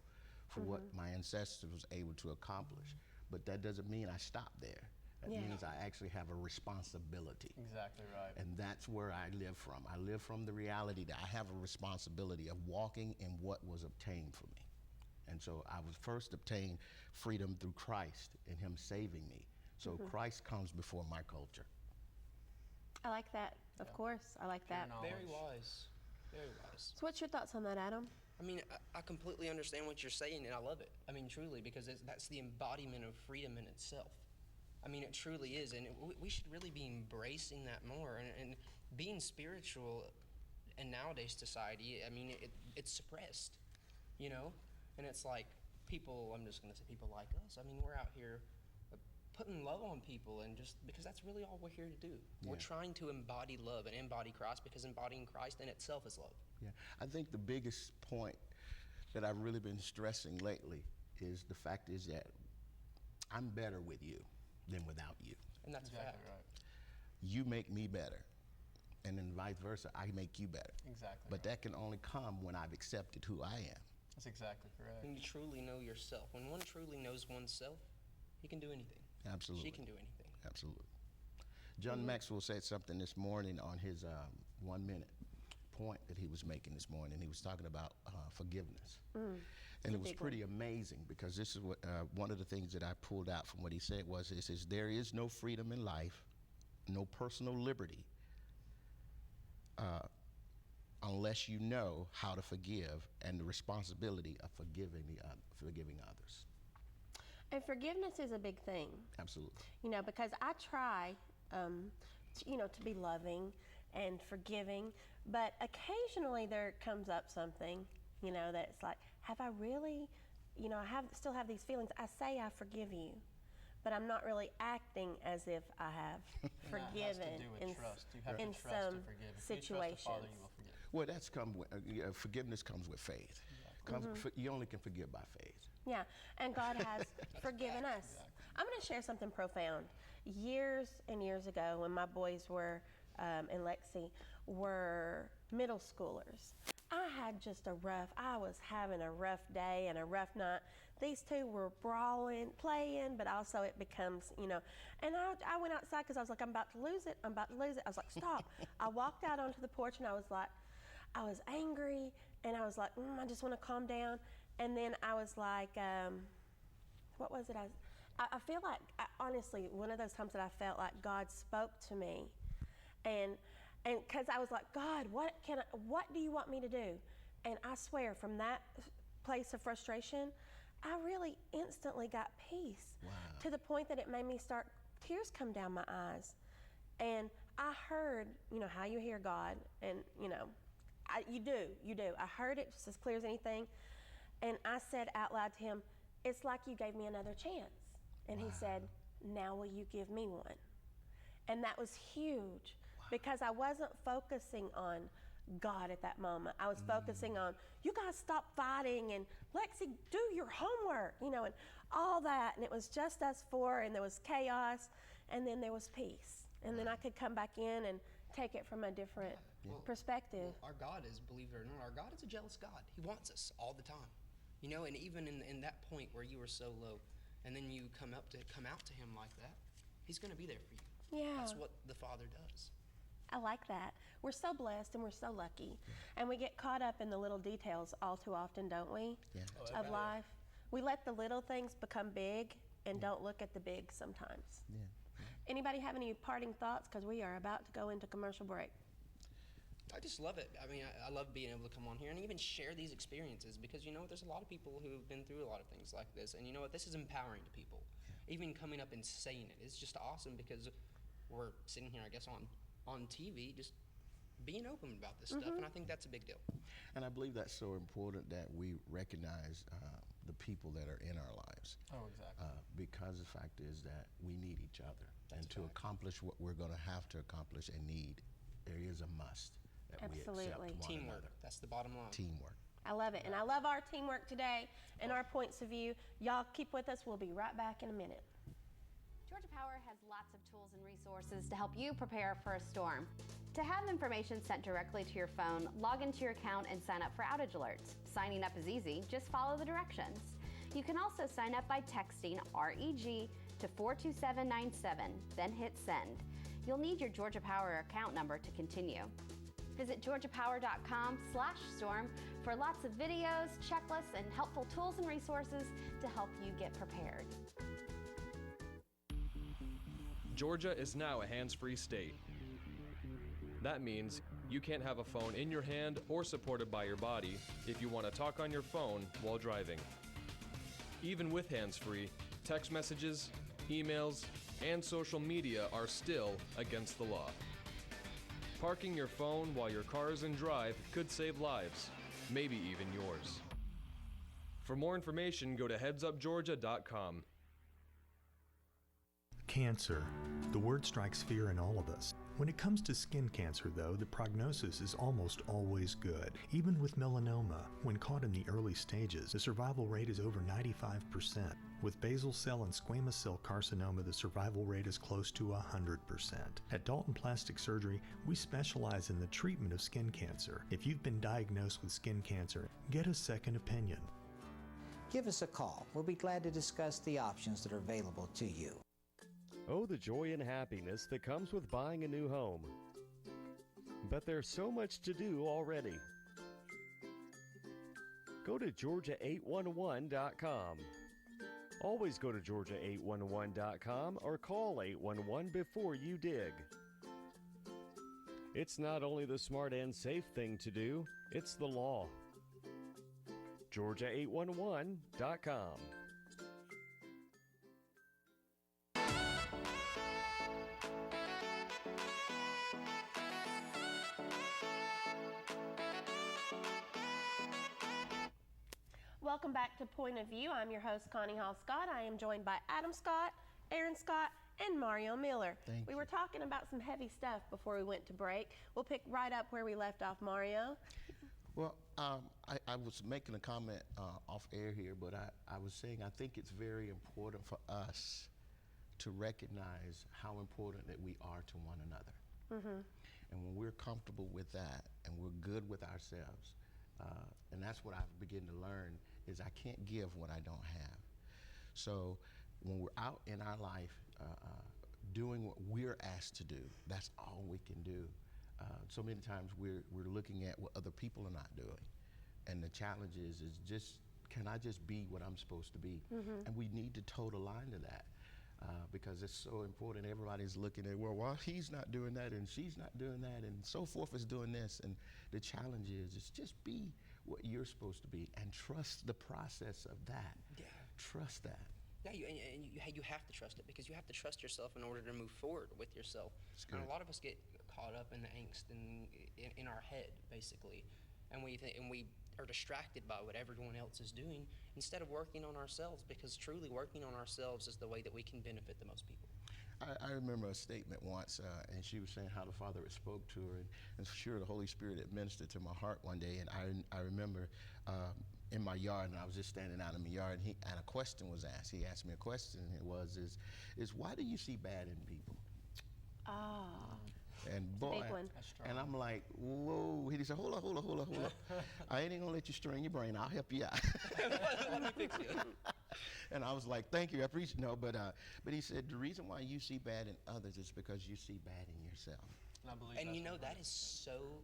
for what my ancestors was able to accomplish, but that doesn't mean I stop there. That means I actually have a responsibility. Exactly right. And that's where I live from. I live from the reality that I have a responsibility of walking in what was obtained for me. And so I was first obtained freedom through Christ and Him saving me. So Christ comes before my culture. I like that. Of course, I like that. Very wise. Very wise. So what's your thoughts on that, Adam? I mean, I completely understand what you're saying, and I love it. I mean, truly, because that's the embodiment of freedom in itself. I mean, it truly is, and we should really be embracing that more. And being spiritual in nowadays society, I mean, it's suppressed, you know? And it's like people, I'm just going to say people like us, I mean, we're out here putting love on people, and just because that's really all we're here to do. Yeah. We're trying to embody love and embody Christ, because embodying Christ in itself is love. Yeah, I think the biggest point that I've really been stressing lately is the fact is that I'm better with you than without you. And that's exactly right. You make me better, and then vice versa, I make you better. Exactly. But that can only come when I've accepted who I am. That's exactly correct. When you truly know yourself. When one truly knows oneself, he can do anything. Absolutely. She can do anything. Absolutely. John Maxwell said something this morning on his 1 minute point that he was making this morning. He was talking about forgiveness. And it was pretty amazing, because this is what one of the things that I pulled out from what he said was, it says, there is no freedom in life, no personal liberty unless you know how to forgive and the responsibility of forgiving others. And forgiveness is a big thing. Absolutely. You know, because I try, to be loving and forgiving, but occasionally there comes up something, that it's like, have I really, I still have these feelings. I say I forgive you, but I'm not really acting as if I have forgiven in some situations. Well, that's forgiveness comes with faith. You only can forgive by faith. Yeah, and God has forgiven us. I'm going to share something profound. Years and years ago, when my boys were in Lexi, were middle schoolers, I was having a rough day and a rough night. These two were brawling, playing, but also it becomes, and I went outside because I was like, I'm about to lose it. I was like, stop. I walked out onto the porch and I was angry, and I was like, I just want to calm down. And then I was like, what was it? I feel like, honestly, one of those times that I felt like God spoke to me. And because I was like, God, what do you want me to do? And I swear, from that place of frustration, I really instantly got peace. Wow. To the point that it made me tears come down my eyes. And I heard, how you hear God, and, you do. I heard it just as clear as anything. And I said out loud to him, it's like you gave me another chance. And he said, now will you give me one? And that was huge, because I wasn't focusing on God at that moment. I was focusing on, you guys stop fighting, and Lexi, do your homework, and all that. And it was just us four, and there was chaos, and then there was peace. And then I could come back in and take it from a different perspective. Well, our God is, believe it or not, our God is a jealous God. He wants us all the time. And even in that point where you were so low, and then you come out to him like that, he's going to be there for you. Yeah. That's what the Father does. I like that. We're so blessed and we're so lucky. And we get caught up in the little details all too often, don't we? Yeah. Of life. We let the little things become big and don't look at the big sometimes. Yeah. Anybody have any parting thoughts? Because we are about to go into commercial break. I just love it. I mean, I love being able to come on here and even share these experiences, because there's a lot of people who've been through a lot of things like this, and this is empowering to people. Even coming up and saying it, it's just awesome, because we're sitting here, I guess, on TV, just being open about this stuff, and I think that's a big deal. And I believe that's so important that we recognize the people that are in our lives. Oh, exactly. Because the fact is that we need each other. And to accomplish what we're going to have to accomplish and need, there is a must that we accept one Teamwork. another. That's the bottom line. Teamwork. I love it. And I love our teamwork today and our points of view. Y'all keep with us. We'll be right back in a minute. Georgia Power has lots of tools and resources to help you prepare for a storm. To have information sent directly to your phone, log into your account and sign up for outage alerts. Signing up is easy. Just follow the directions. You can also sign up by texting REG to 42797, then hit send. You'll need your Georgia Power account number to continue. Visit georgiapower.com/storm for lots of videos, checklists, and helpful tools and resources to help you get prepared. Georgia is now a hands-free state. That means you can't have a phone in your hand or supported by your body if you want to talk on your phone while driving. Even with hands-free, text messages, emails, and social media are still against the law. Parking your phone while your car is in drive could save lives, maybe even yours. For more information, go to headsupgeorgia.com. Cancer. The word strikes fear in all of us. When it comes to skin cancer, though, the prognosis is almost always good. Even with melanoma, when caught in the early stages, the survival rate is over 95%. With basal cell and squamous cell carcinoma, the survival rate is close to 100%. At Dalton Plastic Surgery, we specialize in the treatment of skin cancer. If you've been diagnosed with skin cancer, get a second opinion. Give us a call. We'll be glad to discuss the options that are available to you. Oh, the joy and happiness that comes with buying a new home. But there's so much to do already. Go to Georgia811.com. Always go to Georgia811.com or call 811 before you dig. It's not only the smart and safe thing to do, it's the law. Georgia811.com. Welcome back to Point of View. I'm your host, Connie Hall Scott. I am joined by Adam Scott, Aaron Scott, and Mario Miller. We were talking about some heavy stuff before we went to break. We'll pick right up where we left off, Mario. Well, I was making a comment off air here, but I was saying I think it's very important for us to recognize how important that we are to one another. And when we're comfortable with that and we're good with ourselves, and that's what I've begun to learn, is I can't give what I don't have. So when we're out in our life doing what we're asked to do, that's all we can do. So many times we're looking at what other people are not doing. And the challenge is just, can I just be what I'm supposed to be? And we need to toe the line to that because it's so important. Everybody's looking at, well, he's not doing that and she's not doing that and so forth is doing this. And the challenge is just be what you're supposed to be and trust the process of that. Yeah. Trust that. Yeah, you have to trust it because you have to trust yourself in order to move forward with yourself. And a lot of us get caught up in the angst in our head, basically, and we are distracted by what everyone else is doing instead of working on ourselves, because truly working on ourselves is the way that we can benefit the most people. I remember a statement once, and she was saying how the Father had spoke to her, and sure, the Holy Spirit had ministered to my heart one day, and I remember in my yard, and I was just standing out in my yard, and a question was asked. He asked me a question, and it was, is why do you see bad in people? And boy, and I'm like, whoa. He said, hold up. I ain't gonna let you strain your brain. I'll help you out. Let me fix you. And I was like, thank you, I appreciate it. No, but he said, the reason why you see bad in others is because you see bad in yourself. And I believe that is so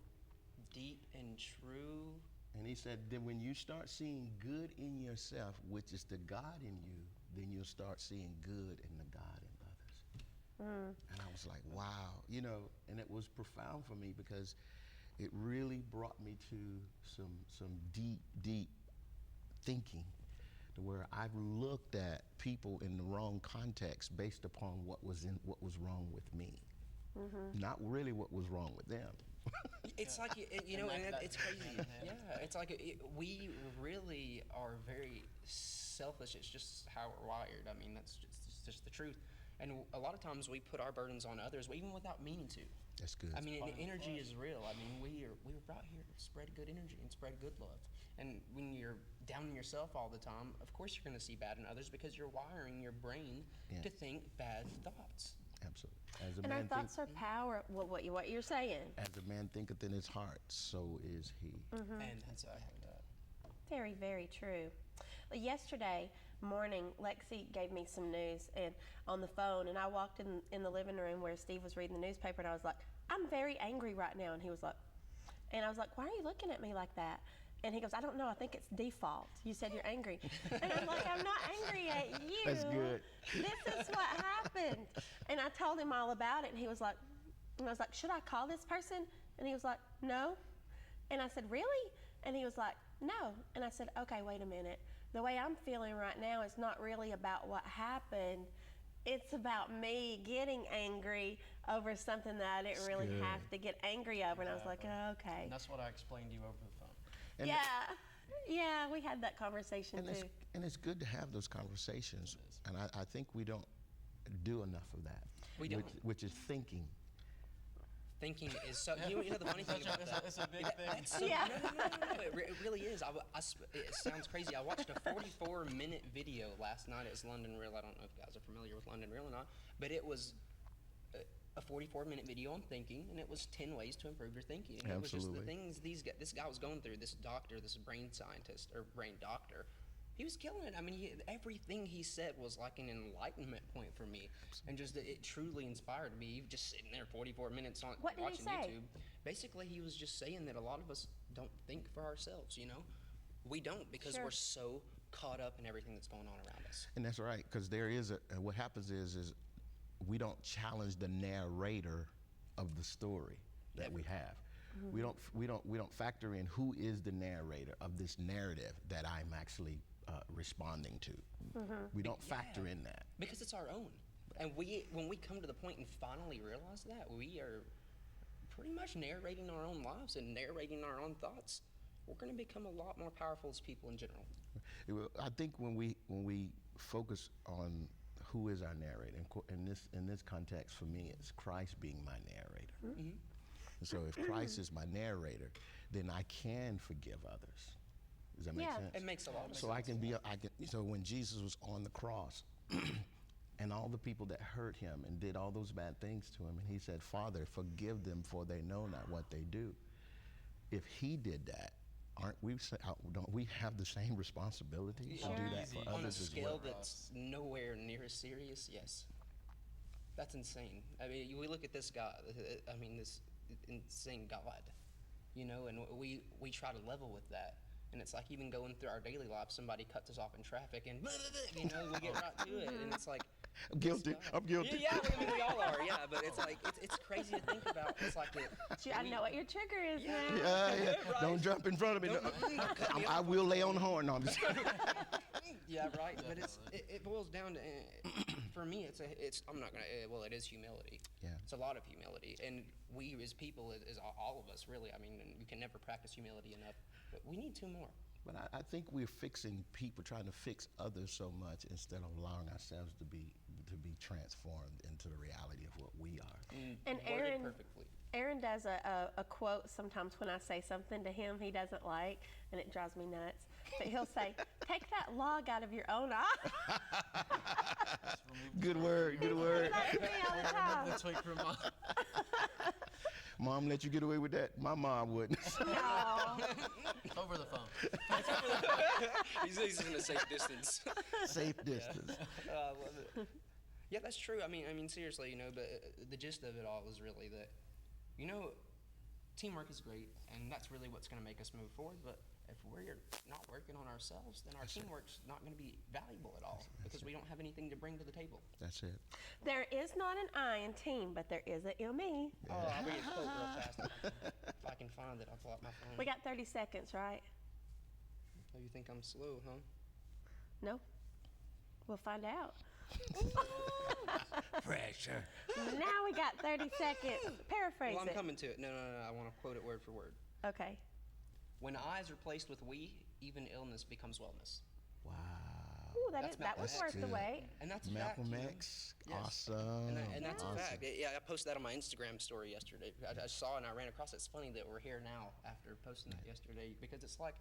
deep and true. And he said, then when you start seeing good in yourself, which is the God in you, then you'll start seeing good in the God in others. And I was like, wow, and it was profound for me because it really brought me to some deep thinking, to where I've looked at people in the wrong context based upon what was wrong with me, not really what was wrong with them. It's like, and it's crazy. Yeah, it's like we really are very selfish. It's just how we're wired. I mean, that's just the truth. And a lot of times we put our burdens on others, even without meaning to. That's good. I mean, energy is real. I mean, we were brought here to spread good energy and spread good love. And when you're down on yourself all the time, of course you're going to see bad in others because you're wiring your brain to think bad thoughts. Absolutely. And our thoughts are power. What you're saying. As a man thinketh in his heart, so is he. And that's very, very true. Yesterday morning, Lexi gave me some news and on the phone, and I walked in the living room where Steve was reading the newspaper, and I was like, I'm very angry right now. And he was like, and I was like, why are you looking at me like that? And he goes, I don't know, I think it's default. You said you're angry. And I'm like, I'm not angry at you. That's good. This is what happened. And I told him all about it, and he was like, and I was like, should I call this person? And he was like, no. And I said, really? And he was like, no. And I said, okay, wait a minute. The way I'm feeling right now is not really about what happened. It's about me getting angry over something that I didn't really have to get angry over. And I was like, oh, okay. And that's what I explained to you over the phone. And yeah, we had that conversation too. And it's good to have those conversations. And I think we don't do enough of that. We don't. Which is thinking. Thinking is so. You know the funny thing about that. It's a big thing. So, no, it really is. It sounds crazy. I watched a 44-minute video last night. It's London Real. I don't know if you guys are familiar with London Real or not, but it was a 44-minute video on thinking, and it was 10 ways to improve your thinking. And it was just the things this guy was going through. This doctor, this brain scientist or brain doctor. He was killing it. I mean, everything he said was like an enlightenment point for me. And just it truly inspired me. Just sitting there 44 minutes watching YouTube. Basically, he was just saying that a lot of us don't think for ourselves, We don't because we're so caught up in everything that's going on around us. And that's right, because there is what happens is we don't challenge the narrator of the story. that we have. We don't factor in who is the narrator of this narrative that I'm actually responding to. We don't factor in that. Because it's our own. And when we come to the point and finally realize that, we are pretty much narrating our own lives and narrating our own thoughts. We're going to become a lot more powerful as people in general. I think when we focus on who is our narrator, in this context for me, it's Christ being my narrator. And so if Christ is my narrator, then I can forgive others. Does that make sense? It makes a lot of sense. So so when Jesus was on the cross, and all the people that hurt him and did all those bad things to him, and he said, Father, forgive them, for they know not what they do. If he did that, don't we have the same responsibility to do that for others as well? On a scale that's nowhere near as serious, yes. That's insane. I mean, we look at this God, this insane God, and we try to level with that. And it's like even going through our daily lives, somebody cuts us off in traffic and, we get right to it. And it's like, I'm guilty. Yeah, we all are, but it's like, it's crazy to think about. It's like I know what your trigger is now. Yeah. Right. Don't jump in front of me. I will lay on the horn. No, I'm just Yeah, right. But it boils down to, for me, I'm not going to, it is humility. Yeah. It's a lot of humility. And we as people, as all of us, really, you can never practice humility enough. But we need two more. But I think we're fixing people, trying to fix others so much instead of allowing ourselves to be transformed into the reality of what we are. And Aaron does a quote sometimes when I say something to him he doesn't like, and it drives me nuts. But he'll say, "Take that log out of your own eye." Good word. He says that to me all the time. Mom let you get away with that? My mom wouldn't. No. Over the phone. He's in a safe distance. Safe distance. I love it. Yeah, that's true. I mean, seriously, but the gist of it all is really that, teamwork is great, and that's really what's going to make us move forward. But if we're not working on ourselves, then our teamwork's not going to be valuable at all because we don't have anything to bring to the table. That's it. There is not an I in team, but there is an ME. Yeah. Oh, I'll read it quote real fast. If I can find it, I'll pull out my phone. We got 30 seconds, right? Oh, you think I'm slow, huh? No. We'll find out. Pressure. Now we got 30 seconds. Paraphrase Well, I'm it. coming to it. No. I want to quote it word for word. Okay. When I is replaced with we, even illness becomes wellness. Wow. Ooh, that was worth the wait. And that's Malcolm fact, X. Yes. Awesome. And that's awesome. a fact. I posted that on my Instagram story yesterday. I saw it and I ran across it. It's funny that we're here now after posting that yesterday because it's like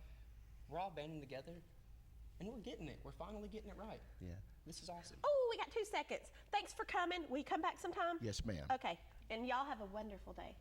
we're all banding together and we're getting it. We're finally getting it right. Yeah. This is awesome. Oh, we got 2 seconds. Thanks for coming. Will you come back sometime? Yes, ma'am. Okay. And y'all have a wonderful day.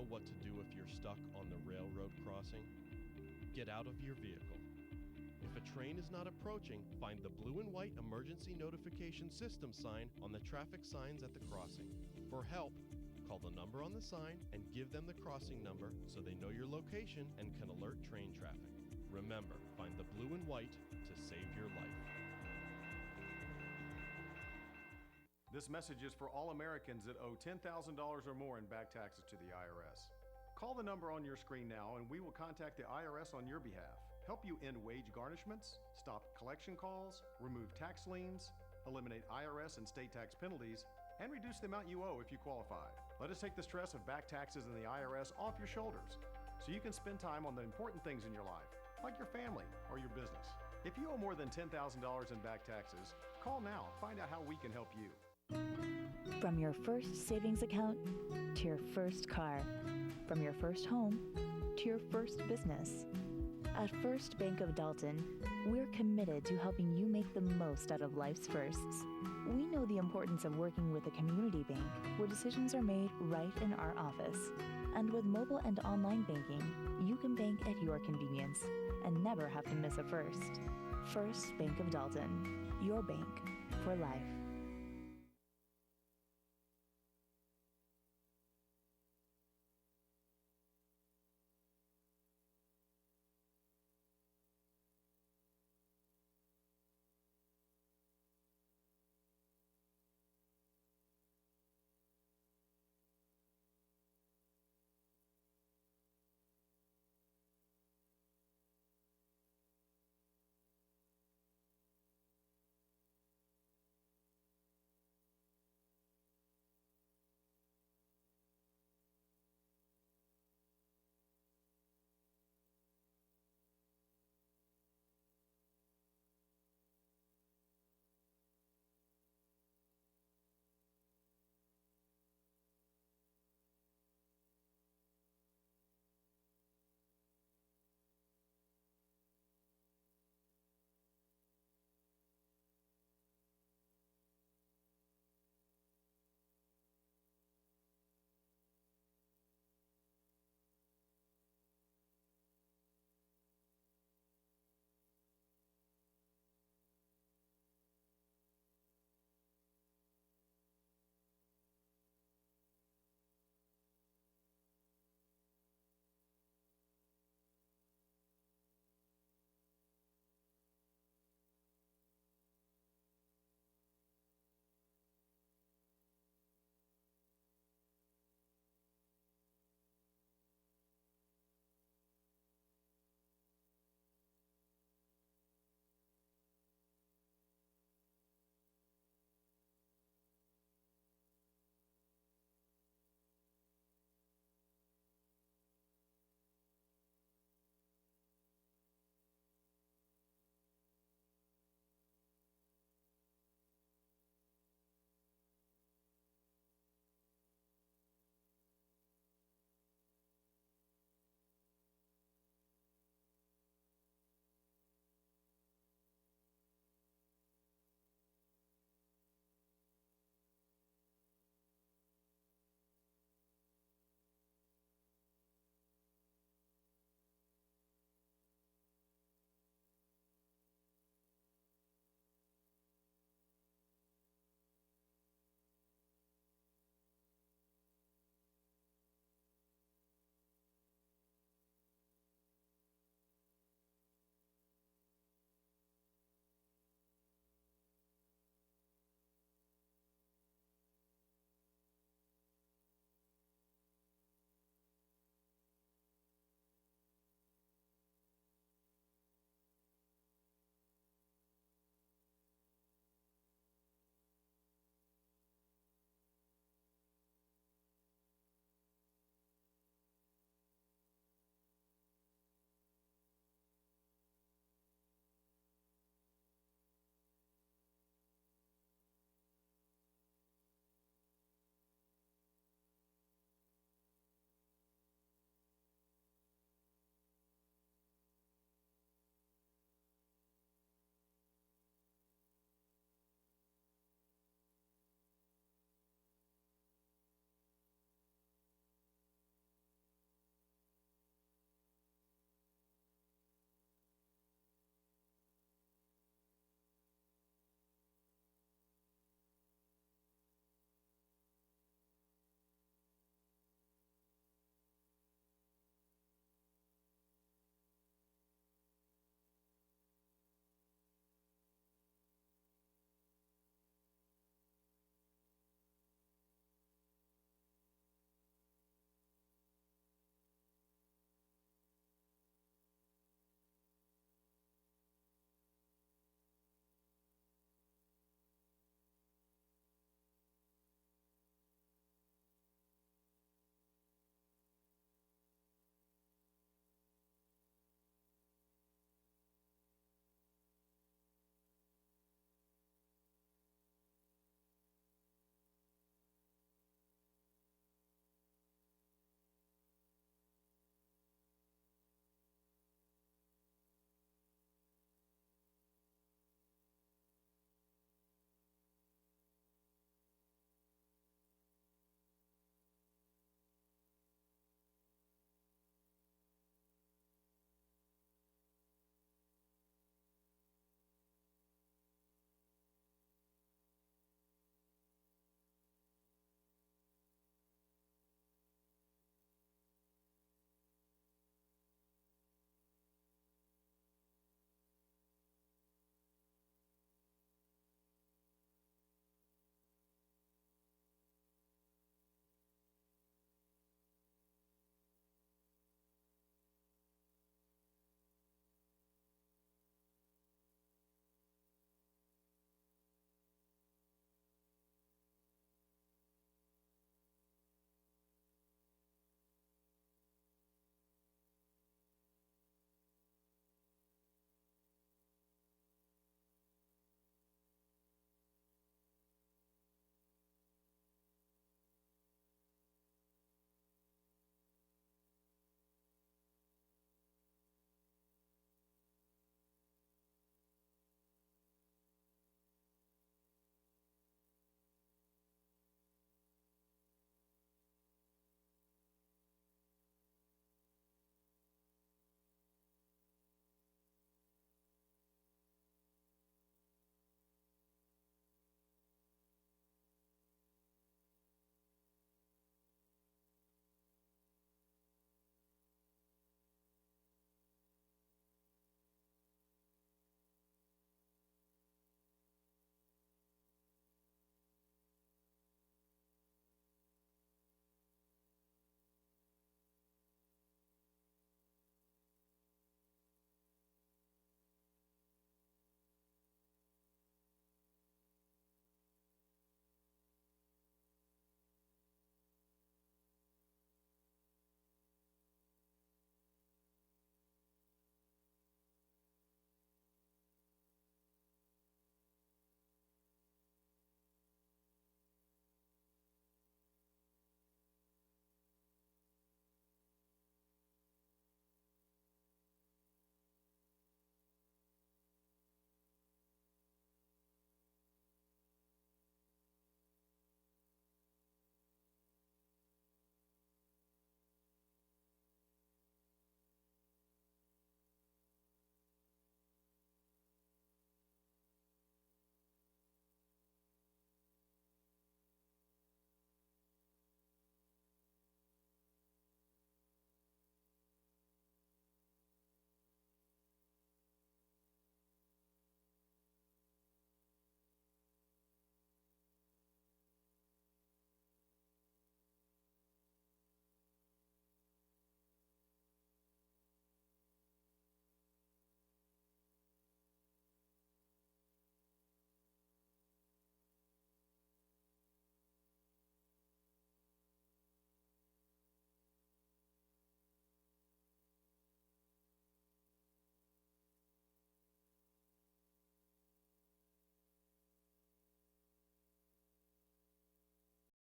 What to do if you're stuck on the railroad crossing? Get out of your vehicle. If a train is not approaching, find the blue and white emergency notification system sign on the traffic signs at the crossing. For help, call the number on the sign and give them the crossing number so they know your location and can alert train traffic. Remember, find the blue and white to save your life. This message is for all Americans that owe $10,000 or more in back taxes to the IRS. Call the number on your screen now and we will contact the IRS on your behalf, help you end wage garnishments, stop collection calls, remove tax liens, eliminate IRS and state tax penalties, and reduce the amount you owe if you qualify. Let us take the stress of back taxes and the IRS off your shoulders so you can spend time on the important things in your life, like your family or your business. If you owe more than $10,000 in back taxes, call now. Find out how we can help you. From your first savings account to your first car, from your first home to your first business, At First Bank of Dalton, we're committed to helping you make the most out of life's firsts. We know the importance of working with a community bank where decisions are made right in our office. And with mobile and online banking, you can bank at your convenience and never have to miss a first. First Bank of Dalton, your bank for life.